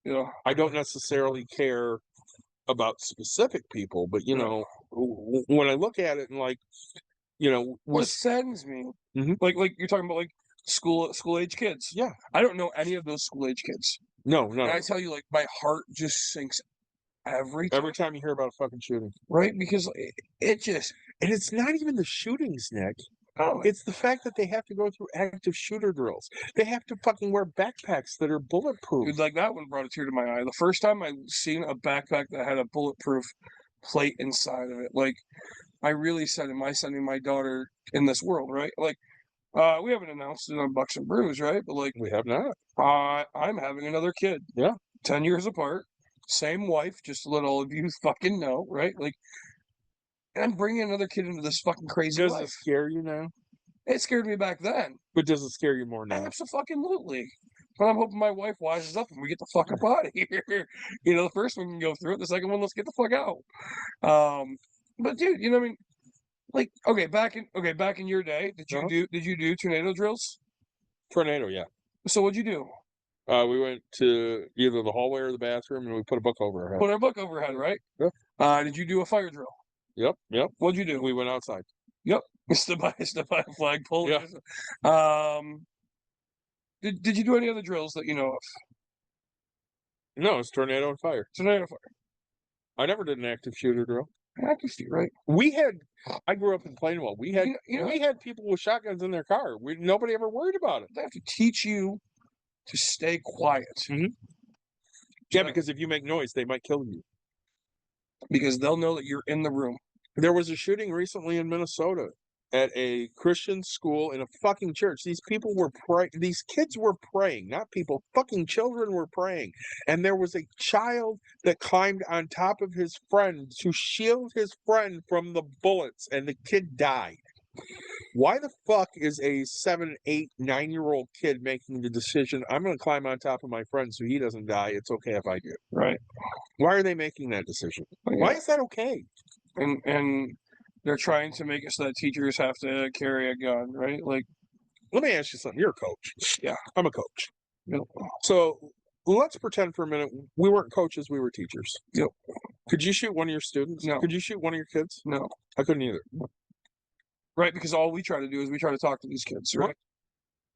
Speaker 5: Yeah.
Speaker 4: I don't necessarily care about specific people, but when I look at it and like,
Speaker 5: What saddens me,
Speaker 4: Mhm.
Speaker 5: like you're talking about like school age kids.
Speaker 4: Yeah.
Speaker 5: I don't know any of those school age kids.
Speaker 4: No,
Speaker 5: And I tell you, like my heart just sinks every
Speaker 4: time you hear about a fucking shooting,
Speaker 5: right? Because it just
Speaker 4: and it's not even the shootings, Nick.
Speaker 5: oh,
Speaker 4: It's the fact that they have to go through active shooter drills. They have to fucking wear backpacks that are bulletproof.
Speaker 5: dude, like that one brought a tear to my eye. The first time I seen a backpack that had a bulletproof plate inside of it, like I really said, "Am I sending my daughter in this world?" Right? Like, we haven't announced it on Bucks and Brews, right? But like,
Speaker 4: We have not.
Speaker 5: I'm having another kid.
Speaker 4: Yeah.
Speaker 5: 10 years apart, same wife, just to let all of you fucking know, right? Like, and I'm bringing another kid into this fucking crazy
Speaker 4: Does it
Speaker 5: life.
Speaker 4: scare you now?
Speaker 5: It scared me back then.
Speaker 4: But does it scare you more now?
Speaker 5: Absolutely. But I'm hoping my wife wises up and we get the fuck up out of here. The first one can go through it. The second one, let's get the fuck out. But dude, what I mean? Like, back in your day, did you do tornado drills?
Speaker 4: Tornado, yeah.
Speaker 5: So what'd you do?
Speaker 4: We went to either the hallway or the bathroom, and we put a book over our head.
Speaker 5: Put our book overhead, right?
Speaker 4: Yeah.
Speaker 5: Did you do a fire drill?
Speaker 4: Yep.
Speaker 5: What'd you do?
Speaker 4: We went outside.
Speaker 5: Yep. Step by a flagpole.
Speaker 4: Yeah.
Speaker 5: Did you do any other drills that you know of?
Speaker 4: No, it's tornado and fire.
Speaker 5: Tornado fire.
Speaker 4: I never did an active shooter drill.
Speaker 5: Accuracy, right?
Speaker 4: I grew up in Plainwell. We had we had people with shotguns in their car. Nobody ever worried about it.
Speaker 5: They have to teach you to stay quiet.
Speaker 4: Mhm. Yeah, because if you make noise, they might kill you.
Speaker 5: Because they'll know that you're in the room.
Speaker 4: There was a shooting recently in Minnesota at a Christian school in a fucking church. These people were praying. These kids were praying, not people. Fucking children were praying. And there was a child that climbed on top of his friend to shield his friend from the bullets, and the kid died. Why the fuck is a 7, 8, 9-year-old kid making the decision, I'm going to climb on top of my friend so he doesn't die? It's okay if I do.
Speaker 5: Right.
Speaker 4: Why are they making that decision?
Speaker 5: Yeah.
Speaker 4: Why is that okay?
Speaker 5: And they're trying to make it so that teachers have to carry a gun, right? Like,
Speaker 4: let me ask you something. You're a coach.
Speaker 5: Yeah.
Speaker 4: I'm a coach.
Speaker 5: Yep.
Speaker 4: So let's pretend for a minute we weren't coaches, we were teachers.
Speaker 5: Yep.
Speaker 4: Could you shoot one of your students?
Speaker 5: No.
Speaker 4: Could you shoot one of your kids?
Speaker 5: No.
Speaker 4: I couldn't either.
Speaker 5: Right, because all we try to do is we try to talk to these kids, right?
Speaker 4: Right.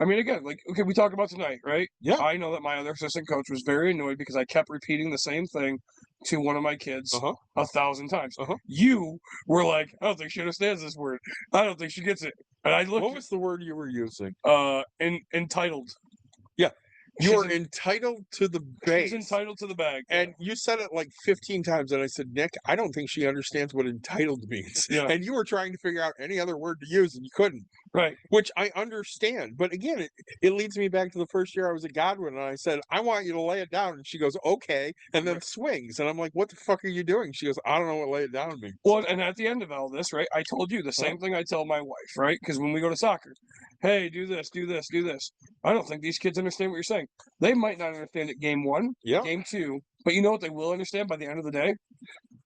Speaker 5: I mean, again, like, okay, we talk about tonight, right?
Speaker 4: Yeah.
Speaker 5: I know that my other assistant coach was very annoyed because I kept repeating the same thing to one of my kids 1,000 times. You were like, I don't think she understands this word. I don't think she gets it. And I looked.
Speaker 4: What was the word you were using?
Speaker 5: Entitled.
Speaker 4: Yeah. You're entitled to the base.
Speaker 5: She's entitled to the bag.
Speaker 4: And you said it like 15 times, and I said, Nick, I don't think she understands what entitled means.
Speaker 5: Yeah.
Speaker 4: And you were trying to figure out any other word to use, and you couldn't.
Speaker 5: Right.
Speaker 4: Which I understand. But again, it leads me back to the first year I was at Godwin, and I said, I want you to lay it down. And she goes, okay. And then swings. And I'm like, what the fuck are you doing? She goes, I don't know what lay it down means.
Speaker 5: Well, and at the end of all this, right, I told you the same thing I tell my wife, right? Because when we go to soccer, hey, do this, do this, do this. I don't think these kids understand what you're saying. They might not understand it game 1, game 2, but you know what they will understand by the end of the day?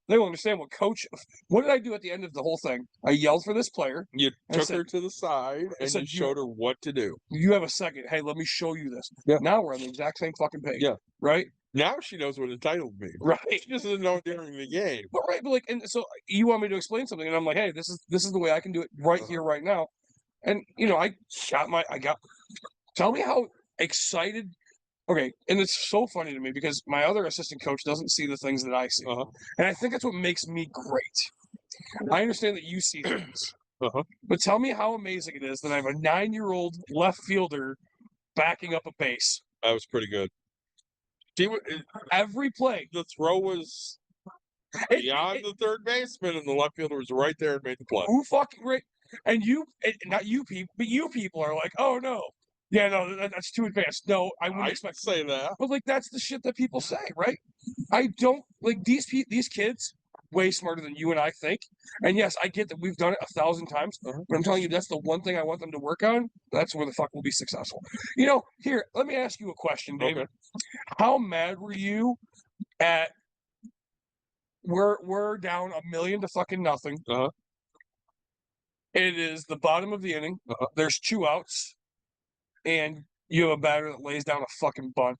Speaker 5: They will understand what did I do at the end of the whole thing? I yelled for this player.
Speaker 4: You took her to the side and you showed her what to do.
Speaker 5: You have a second. Hey, let me show you this.
Speaker 4: Yeah.
Speaker 5: Now we're on the exact same fucking page.
Speaker 4: Yeah.
Speaker 5: Right?
Speaker 4: Now she knows what entitled means.
Speaker 5: Right.
Speaker 4: She just doesn't know it during the game.
Speaker 5: But right, but like, and so you want me to explain something, and I'm like, hey, this is the way I can do it right here, right now. And tell me how excited. Okay, and it's so funny to me because my other assistant coach doesn't see the things that I see. And I think that's what makes me great. I understand that you see things. But tell me how amazing it is that I have a 9-year-old left fielder backing up a base.
Speaker 4: That was pretty good.
Speaker 5: Every play.
Speaker 4: The throw was beyond the third baseman, and the left fielder was right there and made the play.
Speaker 5: Who fucking right? And not you people, but you people are like, oh no, yeah, no, that's too advanced. No, I wouldn't
Speaker 4: I
Speaker 5: expect.
Speaker 4: say that.
Speaker 5: But like, that's the shit that people say, right? I don't like these kids. Way smarter than you and I think. And yes, I get that we've done it 1,000 times, but I'm telling you, that's the one thing I want them to work on. That's where the fuck we'll be successful. Here, let me ask you a question, David.
Speaker 4: Okay.
Speaker 5: How mad were you at we're down 1,000,000 to fucking nothing.
Speaker 4: Uh-huh.
Speaker 5: It is the bottom of the inning.
Speaker 4: Uh-huh.
Speaker 5: There's 2 outs, and you have a batter that lays down a fucking bunt.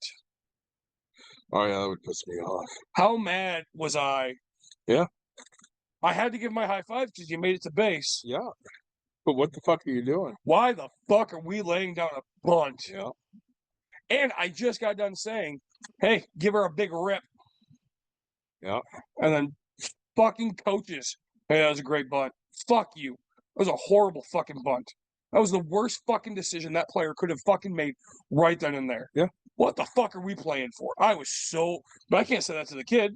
Speaker 4: Oh yeah, that would piss me off.
Speaker 5: How mad was I?
Speaker 4: Yeah.
Speaker 5: I had to give my high five because you made it to base.
Speaker 4: Yeah. But what the fuck are you doing?
Speaker 5: Why the fuck are we laying down a bunt?
Speaker 4: Yeah.
Speaker 5: And I just got done saying, hey, give her a big rip.
Speaker 4: Yeah.
Speaker 5: And then fucking coaches, hey, that was a great bunt. Fuck you. That was a horrible fucking bunt. That was the worst fucking decision that player could have fucking made right then and there.
Speaker 4: Yeah.
Speaker 5: What the fuck are we playing for? I was so, but I can't say that to the kid.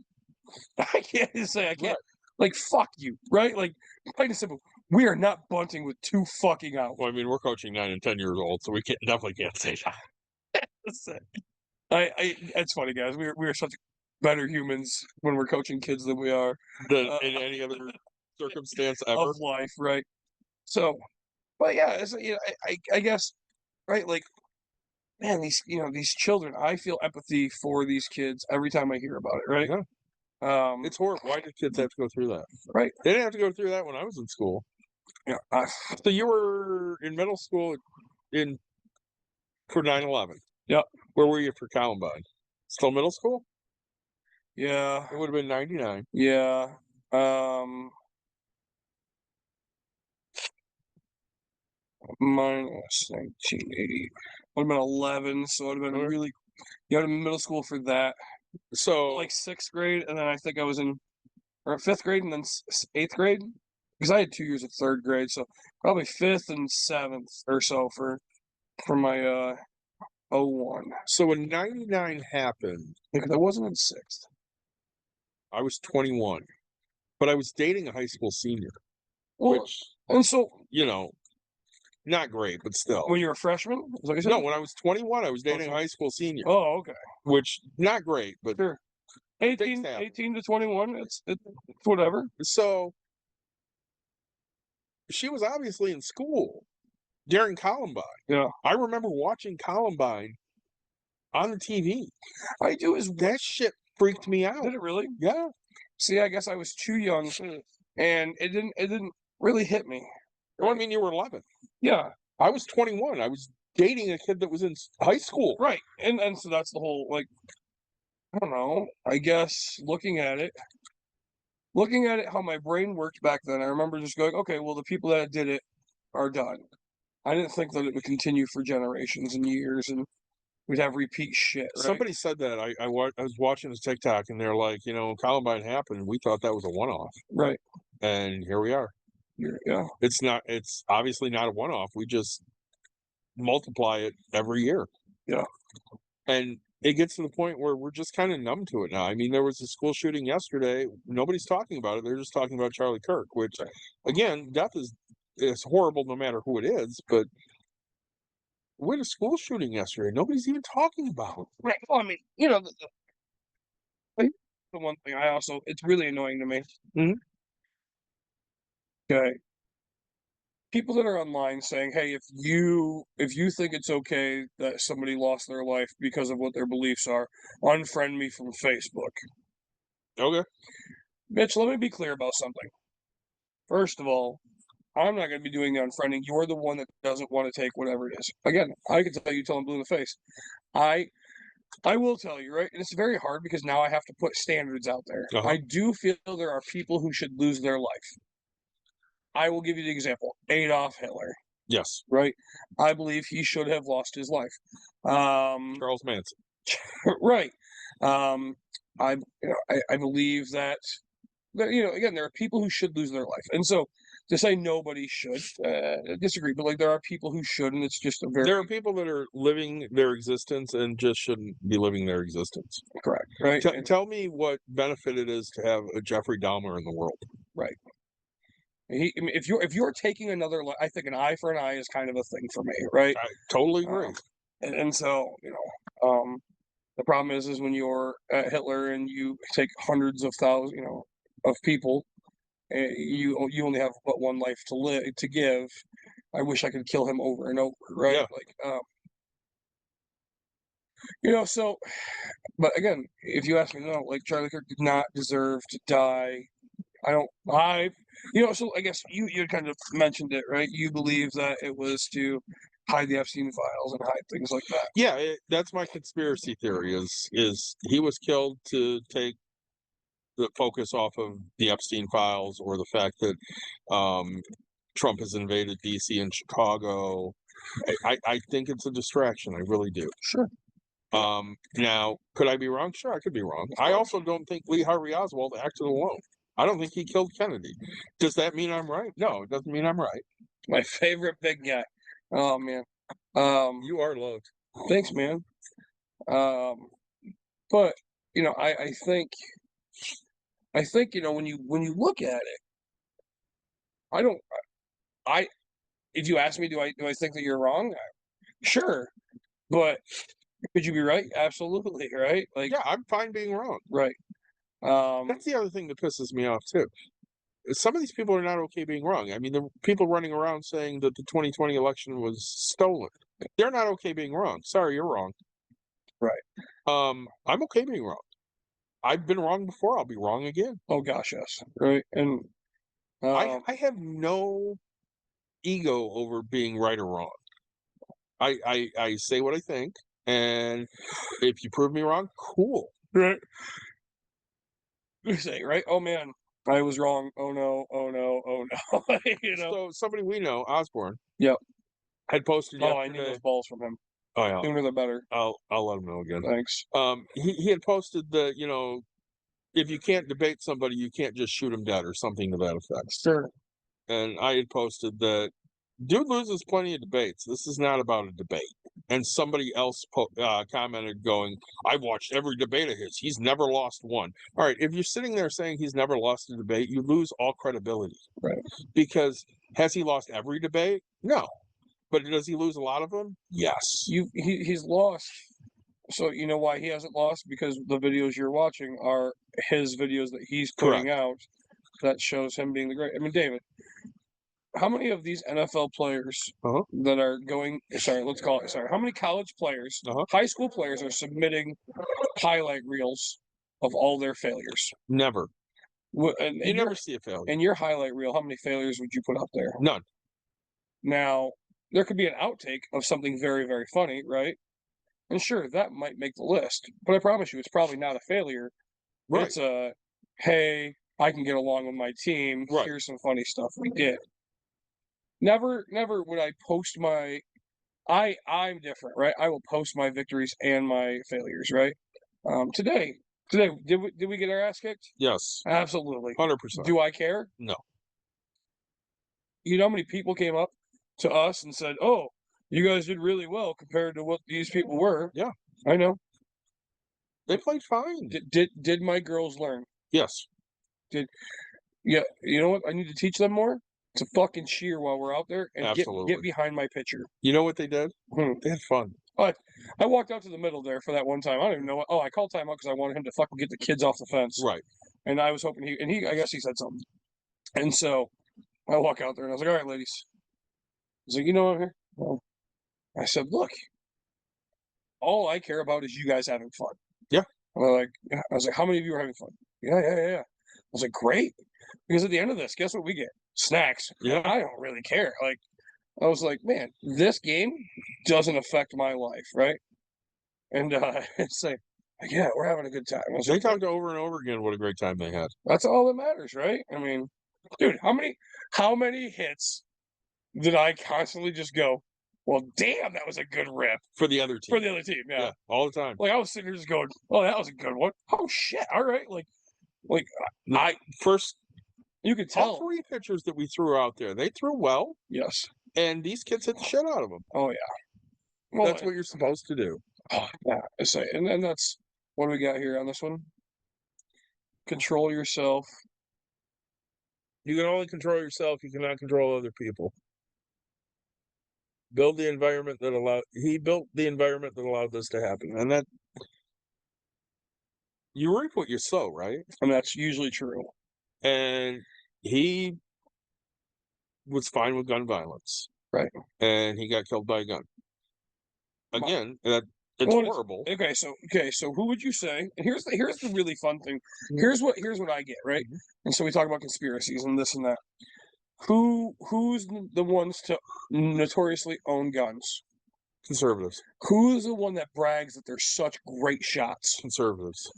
Speaker 5: I can't say I can't.
Speaker 4: Right.
Speaker 5: Like, fuck you, right? Like, plain and simple. We are not bunting with 2 fucking outs.
Speaker 4: Well, I mean, we're coaching 9 and 10 years old, so we definitely can't say that.
Speaker 5: It's funny, guys. We are such better humans when we're coaching kids than we are
Speaker 4: Than in any other circumstance ever.
Speaker 5: of life, right? So, but yeah, it's, I guess, right? Like, man, these children. I feel empathy for these kids every time I hear about it, right?
Speaker 4: Yeah. It's horrible. Why did kids have to go through that?
Speaker 5: Right.
Speaker 4: They didn't have to go through that when I was in school.
Speaker 5: Yeah.
Speaker 4: So you were in middle school for 9/11.
Speaker 5: Yep.
Speaker 4: Where were you for Columbine? Still middle school?
Speaker 5: Yeah.
Speaker 4: It would have been 99.
Speaker 5: Yeah. Minus 1980. Would have been 11, so it would have been
Speaker 4: Okay.
Speaker 5: really. You had in middle school for that.
Speaker 4: So
Speaker 5: Like 6th grade, and then I think I was in, or 5th grade, and then 8th grade, because I had 2 years of 3rd grade, so probably 5th and 7th or so for my 01.
Speaker 4: so when 99 happened,
Speaker 5: Because I wasn't in 6th.
Speaker 4: I was 21, but I was dating a high school senior,
Speaker 5: Well,
Speaker 4: which,
Speaker 5: and so
Speaker 4: not great, but still.
Speaker 5: when you were a freshman, is that what you said?
Speaker 4: No, when I was 21, I was dating
Speaker 5: Okay.
Speaker 4: a high school senior,
Speaker 5: Oh, okay.
Speaker 4: which not great, but
Speaker 5: Sure. 18 to 21, it's whatever.
Speaker 4: so she was obviously in school during Columbine.
Speaker 5: Yeah.
Speaker 4: I remember watching Columbine on the TV.
Speaker 5: I do as
Speaker 4: That shit freaked me out.
Speaker 5: Did it really?
Speaker 4: Yeah.
Speaker 5: See, I guess I was too young, and it didn't really hit me.
Speaker 4: Well, I mean, you were 11.
Speaker 5: Yeah.
Speaker 4: I was 21. I was dating a kid that was in high school.
Speaker 5: Right. And so that's the whole, like, I don't know. I guess looking at it, how my brain worked back then, I remember just going, okay, well, the people that did it are done. I didn't think that it would continue for generations and years, and we'd have repeat shit. Right?
Speaker 4: Somebody said that. I was watching this TikTok, and they're like, Columbine happened, and we thought that was a one-off.
Speaker 5: Right.
Speaker 4: And here we are.
Speaker 5: Yeah.
Speaker 4: It's obviously not a one-off. We just multiply it every year.
Speaker 5: Yeah.
Speaker 4: And it gets to the point where we're just kind of numb to it now. I mean, there was a school shooting yesterday. Nobody's talking about it. They're just talking about Charlie Kirk, which, again, death is horrible no matter who it is. But we had a school shooting yesterday. Nobody's even talking about it.
Speaker 5: Right. Well, I mean, the one thing it's really annoying to me.
Speaker 4: Mhm.
Speaker 5: Okay. People that are online saying, hey, if you think it's okay that somebody lost their life because of what their beliefs are, unfriend me from Facebook.
Speaker 4: Okay.
Speaker 5: Mitch, let me be clear about something. First of all, I'm not going to be doing the unfriending. You're the one that doesn't want to take whatever it is. Again, I can tell you till I'm blue in the face. I will tell you, right? And it's very hard because now I have to put standards out there.
Speaker 4: Uh-huh.
Speaker 5: I do feel there are people who should lose their life. I will give you the example. Adolf Hitler,
Speaker 4: Yes.
Speaker 5: right? I believe he should have lost his life.
Speaker 4: Charles Manson.
Speaker 5: Right. I believe that again, there are people who should lose their life. And so to say nobody should, I disagree, but like there are people who should, and it's just a very
Speaker 4: There are people that are living their existence and just shouldn't be living their existence.
Speaker 5: correct, right? And-
Speaker 4: Tell me what benefit it is to have a Jeffrey Dahmer in the world.
Speaker 5: right. I mean, if you're taking another, I think an eye for an eye is kind of a thing for me, right?
Speaker 4: I totally agree.
Speaker 5: And so the problem is when you're Hitler and you take hundreds of thousands, of people, you only have but one life to give. I wish I could kill him over and over, right?
Speaker 4: Yeah.
Speaker 5: Like, so, but again, if you ask me, no, like Charlie Kirk did not deserve to die. So I guess you kind of mentioned it, right? You believe that it was to hide the Epstein files and hide things like that.
Speaker 4: Yeah, that's my conspiracy theory. Is he was killed to take the focus off of the Epstein files or the fact that Trump has invaded DC and Chicago. I think it's a distraction. I really do.
Speaker 5: Sure.
Speaker 4: Now, could I be wrong? Sure, I could be wrong. I also don't think Lee Harvey Oswald acted alone. I don't think he killed Kennedy. Does that mean I'm right? No, it doesn't mean I'm right.
Speaker 5: My favorite big guy. Oh man.
Speaker 4: You are loved.
Speaker 5: Thanks, man. But I think when you look at it, if you ask me, do I think that you're wrong? Sure, but could you be right? Absolutely, right? Like,
Speaker 4: Yeah, I'm fine being wrong.
Speaker 5: right.
Speaker 4: That's the other thing that pisses me off too. Some of these people are not okay being wrong. I mean, the people running around saying that the 2020 election was stolen. They're not okay being wrong. Sorry, you're wrong.
Speaker 5: Right.
Speaker 4: I'm okay being wrong. I've been wrong before. I'll be wrong again.
Speaker 5: Oh gosh, yes. Right. And
Speaker 4: I have no ego over being right or wrong. I say what I think, and if you prove me wrong, cool.
Speaker 5: right. You say, right? Oh man, I was wrong. Oh no. Oh no. Oh no.
Speaker 4: So somebody we know, Osborne.
Speaker 5: Yep.
Speaker 4: Had posted
Speaker 5: Oh,
Speaker 4: yesterday.
Speaker 5: I need those balls from him.
Speaker 4: Oh yeah.
Speaker 5: Sooner the better.
Speaker 4: I'll let him know again.
Speaker 5: Thanks.
Speaker 4: He had posted that if you can't debate somebody, you can't just shoot him dead or something to that effect.
Speaker 5: Sure.
Speaker 4: And I had posted that dude loses plenty of debates. This is not about a debate. And somebody else commented going, I've watched every debate of his. He's never lost one. All right, if you're sitting there saying he's never lost a debate, you lose all credibility.
Speaker 5: Right.
Speaker 4: Because has he lost every debate? No. But does he lose a lot of them? Yes.
Speaker 5: He's lost. So you know why he hasn't lost? Because the videos you're watching are his videos that he's putting out that shows him being the great. I mean, David, how many of these NFL players that are going, how many college players, high school players are submitting highlight reels of all their failures?
Speaker 4: Never.
Speaker 5: And
Speaker 4: you never see a failure.
Speaker 5: In your highlight reel, how many failures would you put up there?
Speaker 4: None.
Speaker 5: Now, there could be an outtake of something very, very funny, right? And sure, that might make the list. But I promise you, it's probably not a failure.
Speaker 4: Right.
Speaker 5: It's a, hey, I can get along with my team.
Speaker 4: Right.
Speaker 5: Here's some funny stuff we did. Never would I post my. I'm different, right? I will post my victories and my failures, right? Today, did we get our ass kicked?
Speaker 4: Yes.
Speaker 5: Absolutely.
Speaker 4: 100%.
Speaker 5: Do I care?
Speaker 4: No.
Speaker 5: You know how many people came up to us and said, "Oh, you guys did really well compared to what these people were."
Speaker 4: Yeah,
Speaker 5: I know.
Speaker 4: They played fine.
Speaker 5: Did my girls learn?
Speaker 4: Yes.
Speaker 5: Yeah. You know what? I need to teach them more. To fucking cheer while we're out there and get behind my pitcher.
Speaker 4: You know what they did? They had fun.
Speaker 5: But I walked out to the middle there for that one time. I don't even know what. Oh, I called timeout because I wanted him to fucking get the kids off the fence.
Speaker 4: Right.
Speaker 5: And I was hoping I guess he said something. And so I walk out there and I was like, all right, ladies. He's like, you know what? Well, I said, look, all I care about is you guys having fun.
Speaker 4: Yeah.
Speaker 5: And I was like, how many of you are having fun? Yeah. I was like, great. Because at the end of this, guess what we get? Snacks.
Speaker 4: Yeah.
Speaker 5: I don't really care. Like, I was like, man, this game doesn't affect my life, right? And it's like, yeah, we're having a good time.
Speaker 4: They talked over and over again what a great time they had.
Speaker 5: That's all that matters, right? I mean, dude, how many hits did I constantly just go, well, damn, that was a good rip
Speaker 4: For the other team.
Speaker 5: for the other team? Yeah,
Speaker 4: all the time.
Speaker 5: like I was sitting here just going, oh, that was a good one. Oh shit, all right, like I
Speaker 4: first
Speaker 5: You could
Speaker 4: All
Speaker 5: tell.
Speaker 4: 3 pitchers that we threw out there, they threw well,
Speaker 5: Yes.
Speaker 4: and these kids hit the shit out of them.
Speaker 5: Oh, yeah. Well,
Speaker 4: That's what you're supposed to do.
Speaker 5: yeah, I say. And then that's what do we got here on this one? Control yourself.
Speaker 4: You can only control yourself. You cannot control other people. Build the environment that allowed. He built the environment that allowed this to happen, and that you reap what you sow, right?
Speaker 5: And that's usually true.
Speaker 4: And he was fine with gun violence,
Speaker 5: Right.
Speaker 4: and he got killed by a gun. Again, it's
Speaker 5: Well,
Speaker 4: horrible.
Speaker 5: Okay, so who would you say? And here's the really fun thing.
Speaker 4: Mhm.
Speaker 5: Here's what I get, right? And so we talk about conspiracies and this and that. Who's the ones to notoriously own guns?
Speaker 4: Conservatives,
Speaker 5: Who's the one that brags that they're such great shots?
Speaker 4: conservatives.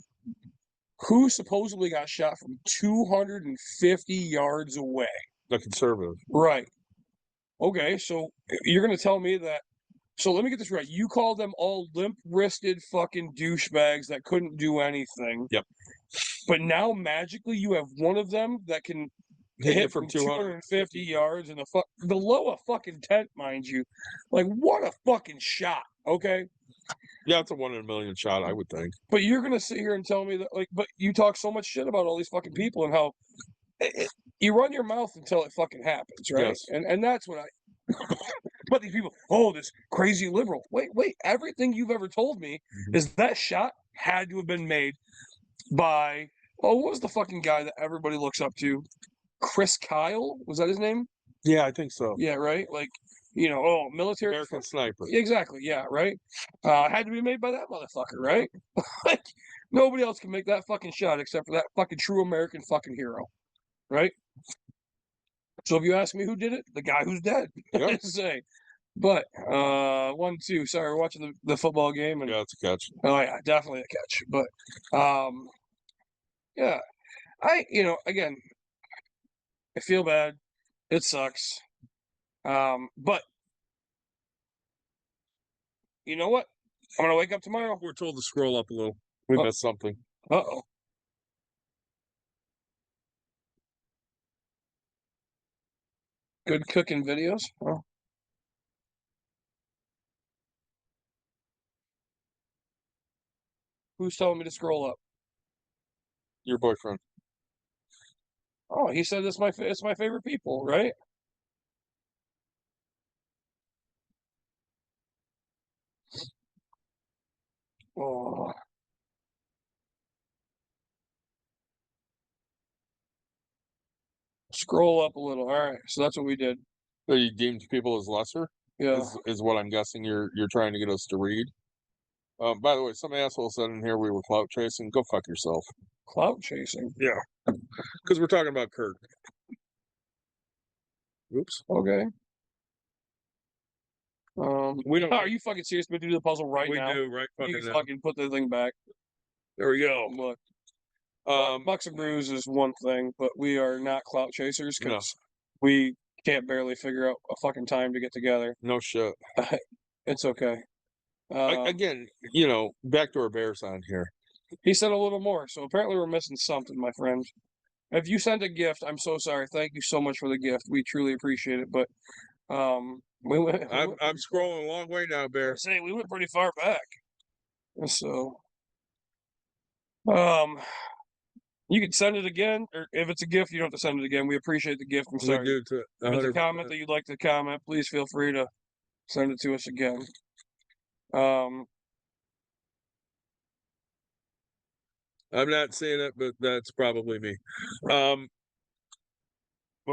Speaker 5: Who supposedly got shot from 250 yards away?
Speaker 4: The conservative.
Speaker 5: Right. Okay, so you're gonna tell me that. So let me get this right. You call them all limp-wristed fucking douchebags that couldn't do anything.
Speaker 4: Yep.
Speaker 5: But now magically you have one of them that can
Speaker 4: Hit you
Speaker 5: hit
Speaker 4: from
Speaker 5: from 250 yards in below a fucking tent, mind you. Like, what a fucking shot, okay?
Speaker 4: Yeah, it's a 1 in a million shot, I would think.
Speaker 5: But you're gonna sit here and tell me that, like, but you talk so much shit about all these fucking people and how you run your mouth until it fucking happens, right?
Speaker 4: Yes.
Speaker 5: And that's what I. But these people, oh, this crazy liberal. Wait, everything you've ever told me is that shot had to have been made by, what was the fucking guy that everybody looks up to? Chris Kyle? Was that his name?
Speaker 4: Yeah, I think so.
Speaker 5: Yeah, right? Like, military.
Speaker 4: American sniper.
Speaker 5: Exactly, yeah, right? Had to be made by that motherfucker, right? Like, nobody else can make that fucking shot except for that fucking true American fucking hero, right? So if you ask me who did it, the guy who's dead.
Speaker 4: Yeah.
Speaker 5: Say. But 1-2. Sorry, we're watching the football game, and
Speaker 4: Yeah, it's a catch.
Speaker 5: oh yeah, definitely a catch. But yeah, again, I feel bad. It sucks. But you know what? I'm gonna wake up tomorrow.
Speaker 4: We're told to scroll up a little. We
Speaker 5: Oh.
Speaker 4: missed something.
Speaker 5: Uh-oh. Good cooking videos. Oh. Who's telling me to scroll up?
Speaker 4: Your boyfriend.
Speaker 5: Oh, he said it's my favorite people, right? Oh. Scroll up a little. All right, so that's what we did.
Speaker 4: So you deemed people as lesser?
Speaker 5: Yeah.
Speaker 4: Is what I'm guessing you're trying to get us to read. By the way, some asshole said in here we were clout chasing. Go fuck yourself.
Speaker 5: Clout chasing.
Speaker 4: Yeah. Because we're talking about Kirk. Oops.
Speaker 5: Okay.
Speaker 4: We don't.
Speaker 5: Are you fucking serious? We do the puzzle right
Speaker 4: We
Speaker 5: now.
Speaker 4: do, right?
Speaker 5: You
Speaker 4: Fucking
Speaker 5: can
Speaker 4: now.
Speaker 5: fucking put the thing back.
Speaker 4: There we go.
Speaker 5: Look,
Speaker 4: Bucks
Speaker 5: and Brews is one thing, but we are not clout chasers
Speaker 4: No.
Speaker 5: because we can't barely figure out a fucking time to get together.
Speaker 4: No shit.
Speaker 5: It's okay.
Speaker 4: Again, back to our Bears on here.
Speaker 5: He said a little more, so apparently we're missing something, my friend. If you sent a gift, I'm so sorry. Thank you so much for the gift. We truly appreciate it. But we went.
Speaker 4: I'm scrolling a long way now, Bear.
Speaker 5: We went pretty far back. So, you can send it again, or if it's a gift, you don't have to send it again. We appreciate the gift. I'm
Speaker 4: We
Speaker 5: sorry.
Speaker 4: do to
Speaker 5: If it's a comment that you'd like to comment, please feel free to send it to us again.
Speaker 4: I'm not seeing it, but that's probably me. What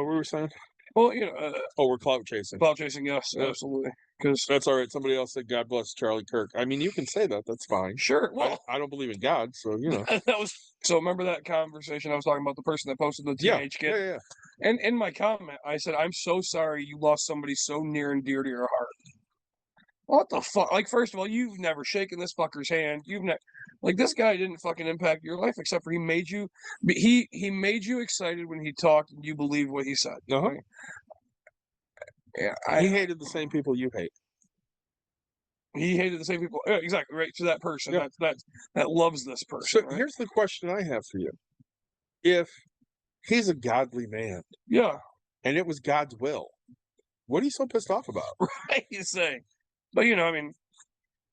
Speaker 4: were we saying?
Speaker 5: Well,
Speaker 4: Oh, we're clout chasing.
Speaker 5: clout chasing, yes,
Speaker 4: Yeah.
Speaker 5: absolutely. Because
Speaker 4: That's all right. Somebody else said, "God bless Charlie Kirk." I mean, you can say that. That's fine.
Speaker 5: sure, well,
Speaker 4: I don't believe in God, so
Speaker 5: that was so. Remember that conversation I was talking about, the person that posted the
Speaker 4: Yeah,
Speaker 5: teenage kid.
Speaker 4: yeah.
Speaker 5: And in my comment, I said, "I'm so sorry you lost somebody so near and dear to your heart." What the fuck? Like, first of all, you've never shaken this fucker's hand. You've never, like, this guy didn't fucking impact your life except for he made you. He made you excited when he talked, and you believed what he said.
Speaker 4: Uh-huh.
Speaker 5: Right? Yeah,
Speaker 4: He hated the same people you hate.
Speaker 5: he hated the same people. Yeah, exactly, right? To that person
Speaker 4: Yeah.
Speaker 5: that loves this person.
Speaker 4: So
Speaker 5: right?
Speaker 4: here's the question I have for you: If He's a godly man,
Speaker 5: Yeah,
Speaker 4: and it was God's will. What are you so pissed off about?
Speaker 5: right. You say, but I mean,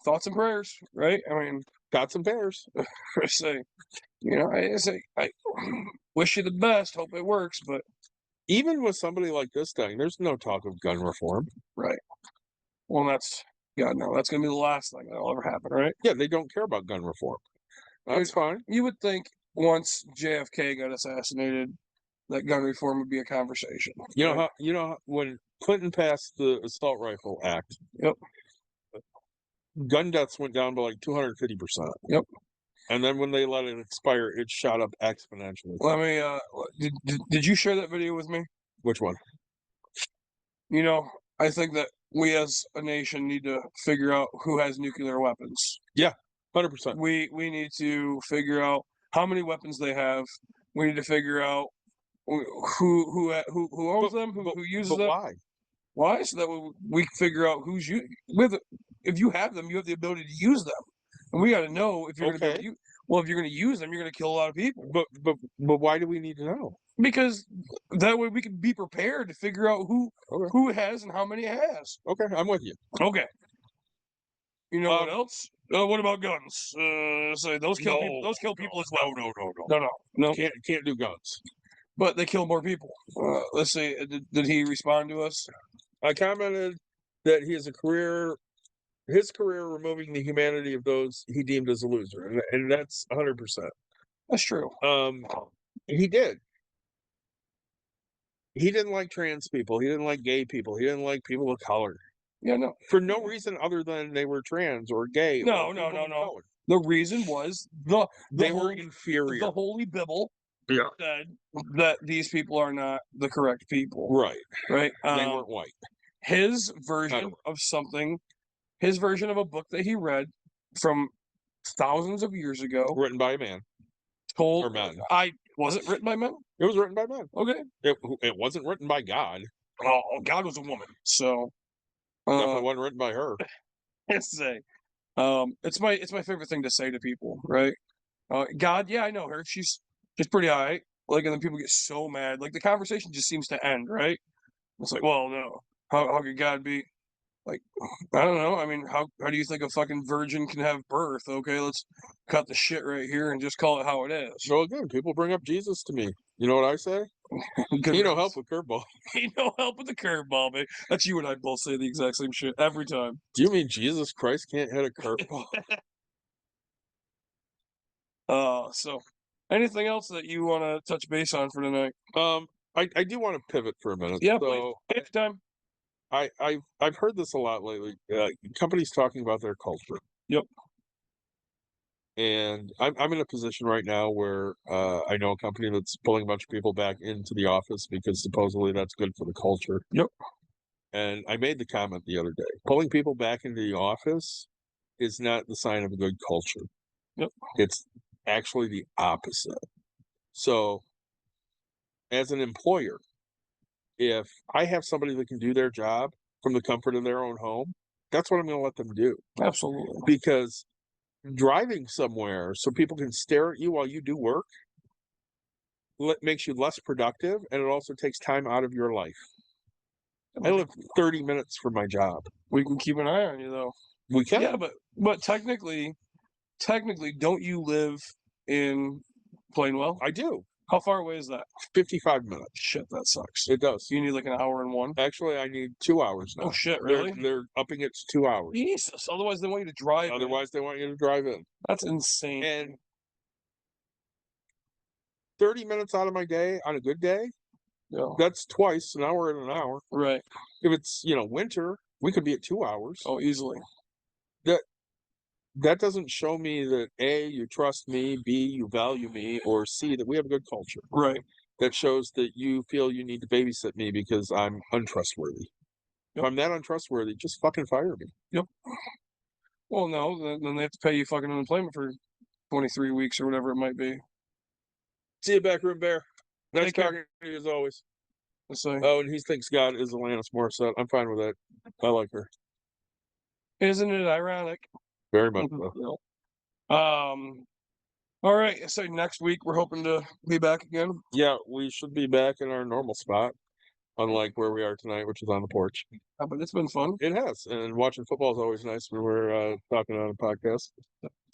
Speaker 5: thoughts and prayers, right? I mean,
Speaker 4: Got some bears.
Speaker 5: I say, I wish you the best. Hope it works, but
Speaker 4: Even with somebody like this thing, there's no talk of gun reform.
Speaker 5: right. Well, that's God. No, that's gonna be the last thing that'll ever happen, right?
Speaker 4: Yeah, they don't care about gun reform. That's fine.
Speaker 5: You would think once JFK got assassinated, that gun reform would be a conversation.
Speaker 4: You know
Speaker 5: right?
Speaker 4: how when Clinton passed the Assault Rifle Act,
Speaker 5: Yep.
Speaker 4: gun deaths went down by like 250%.
Speaker 5: Yep.
Speaker 4: And then when they let it expire, it shot up exponentially.
Speaker 5: Let me. Did you share that video with me?
Speaker 4: Which one?
Speaker 5: I think that we as a nation need to figure out who has nuclear weapons.
Speaker 4: 100%.
Speaker 5: We need to figure out how many weapons they have. We need to figure out who owns them, who uses
Speaker 4: But
Speaker 5: them.
Speaker 4: why?
Speaker 5: Why? So that we can figure out who's if you have them, you have the ability to use them, and we got to know if you're going to
Speaker 4: Okay.
Speaker 5: if you're going to use them, you're going to kill a lot of people.
Speaker 4: But why do we need to know?
Speaker 5: Because that way we can be prepared to figure out
Speaker 4: Okay.
Speaker 5: who it has and how many it has.
Speaker 4: Okay, I'm with you.
Speaker 5: Okay. You know what
Speaker 4: Um,
Speaker 5: else? What about guns? Say those kill people. Those kill people as well. No.
Speaker 4: Can't do guns.
Speaker 5: But they kill more people. Let's see. Did he respond to us?
Speaker 4: I commented that his career removing the humanity of those he deemed as a loser, and that's 100%.
Speaker 5: That's true.
Speaker 4: He did. He didn't like trans people. He didn't like gay people. He didn't like people of color.
Speaker 5: Yeah, no.
Speaker 4: For no reason other than they were trans or gay.
Speaker 5: No.
Speaker 4: or people of color.
Speaker 5: The reason was
Speaker 4: They were inferior.
Speaker 5: The Holy Bible
Speaker 4: Yeah.
Speaker 5: said that these people are not the correct people.
Speaker 4: Right.
Speaker 5: Right.
Speaker 4: They weren't white.
Speaker 5: His version of something, his version of a book that he read from thousands of years ago,
Speaker 4: Written by a man.
Speaker 5: told
Speaker 4: Or men.
Speaker 5: Was it written by men?
Speaker 4: It was written by men.
Speaker 5: Okay.
Speaker 4: It wasn't written by God.
Speaker 5: Oh, God was a woman, so
Speaker 4: Definitely wasn't written by her.
Speaker 5: say, it's my favorite thing to say to people, right? God, yeah, I know her. She's pretty alright. Like, and then people get so mad. Like the conversation just seems to end, right? It's like, well, no. How could God be like? I don't know. I mean, how do you think a fucking virgin can have birth? Okay, let's cut the shit right here and just call it how it is.
Speaker 4: So again, people bring up Jesus to me. You know what I say? He no help with curveball.
Speaker 5: He no help with the curveball, man. That's you and I both say the exact same shit every time.
Speaker 4: Do you mean Jesus Christ can't hit a curveball?
Speaker 5: So anything else that you want to touch base on for tonight?
Speaker 4: I do want to pivot for a minute.
Speaker 5: Yeah,
Speaker 4: so
Speaker 5: please. Anytime.
Speaker 4: I've heard this a lot lately. Companies talking about their culture.
Speaker 5: Yep.
Speaker 4: And I'm in a position right now where I know a company that's pulling a bunch of people back into the office because supposedly that's good for the culture.
Speaker 5: Yep.
Speaker 4: And I made the comment the other day. Pulling people back into the office is not the sign of a good culture.
Speaker 5: Yep.
Speaker 4: It's actually the opposite. So as an employer, if I have somebody that can do their job from the comfort of their own home, that's what I'm going to let them do.
Speaker 5: Absolutely.
Speaker 4: Because driving somewhere so people can stare at you while you do work makes you less productive, and it also takes time out of your life. I live 30 minutes from my job.
Speaker 5: We can keep an eye on you, though.
Speaker 4: We can.
Speaker 5: Yeah, but technically, don't you live in Plainwell?
Speaker 4: I do.
Speaker 5: How far away is that?
Speaker 4: 55 minutes.
Speaker 5: Shit, that sucks.
Speaker 4: It does.
Speaker 5: You need like an hour and one?
Speaker 4: Actually, I need 2 hours now.
Speaker 5: Oh, shit, really?
Speaker 4: They're upping it to 2 hours.
Speaker 5: Jesus. Otherwise, they want you to drive.
Speaker 4: Otherwise, they want you to drive in.
Speaker 5: That's insane.
Speaker 4: And 30 minutes out of my day on a good day,
Speaker 5: yeah.
Speaker 4: That's twice an hour and an hour.
Speaker 5: Right.
Speaker 4: If it's, winter, we could be at 2 hours.
Speaker 5: Oh, easily.
Speaker 4: That doesn't show me that A, you trust me, B, you value me, or C, that we have a good culture.
Speaker 5: Right.
Speaker 4: That shows that you feel you need to babysit me because I'm untrustworthy. Yep. If I'm that untrustworthy, just fucking fire me.
Speaker 5: Yep. Well, no, then they have to pay you fucking unemployment for 23 weeks or whatever it might be.
Speaker 4: See you, Backroom Bear. Nice
Speaker 5: Take care.
Speaker 4: talking to you as always.
Speaker 5: Let's say.
Speaker 4: Oh, and he thinks God is Alanis Morissette. I'm fine with that. I like her.
Speaker 5: Isn't it ironic?
Speaker 4: Very much so.
Speaker 5: Let's All right, so next week we're hoping to be back again.
Speaker 4: Yeah, we should be back in our normal spot, unlike where we are tonight, which is on the porch.
Speaker 5: But it's been fun.
Speaker 4: It has, and watching football is always nice when we're talking on a podcast.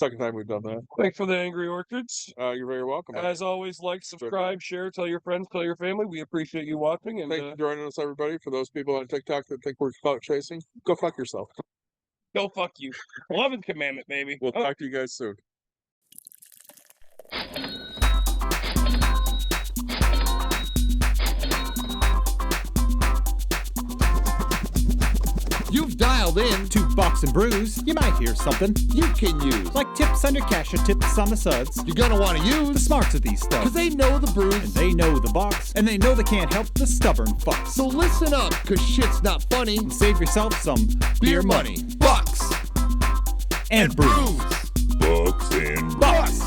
Speaker 4: Second time we've done that.
Speaker 5: Thanks for the Angry Orchards.
Speaker 4: You're very welcome.
Speaker 5: As always, like, subscribe, share, tell your friends, tell your family. We appreciate you watching. And
Speaker 4: Thanks for joining us, everybody. For those people on TikTok that think we're clout chasing, go fuck yourself.
Speaker 5: go fuck you. 11th commandment, baby.
Speaker 4: We'll talk to you guys soon.
Speaker 2: You've dialed in.
Speaker 1: To Bucks and Brews, you might hear something
Speaker 2: You can use.
Speaker 1: like tips on your cash or tips on the suds.
Speaker 2: You're gonna want to
Speaker 1: The
Speaker 2: use.
Speaker 1: smarts of these
Speaker 2: Because
Speaker 1: stuff.
Speaker 2: they know the brews.
Speaker 1: And they know the Bucks, and they know they can't help the stubborn fucks.
Speaker 2: So listen up, because shit's not funny.
Speaker 1: Save yourself some
Speaker 2: Beer money. Bucks.
Speaker 1: and brews.
Speaker 3: Bucks and
Speaker 1: Bucks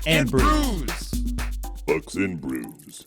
Speaker 1: and brews.
Speaker 3: Bucks and Brews.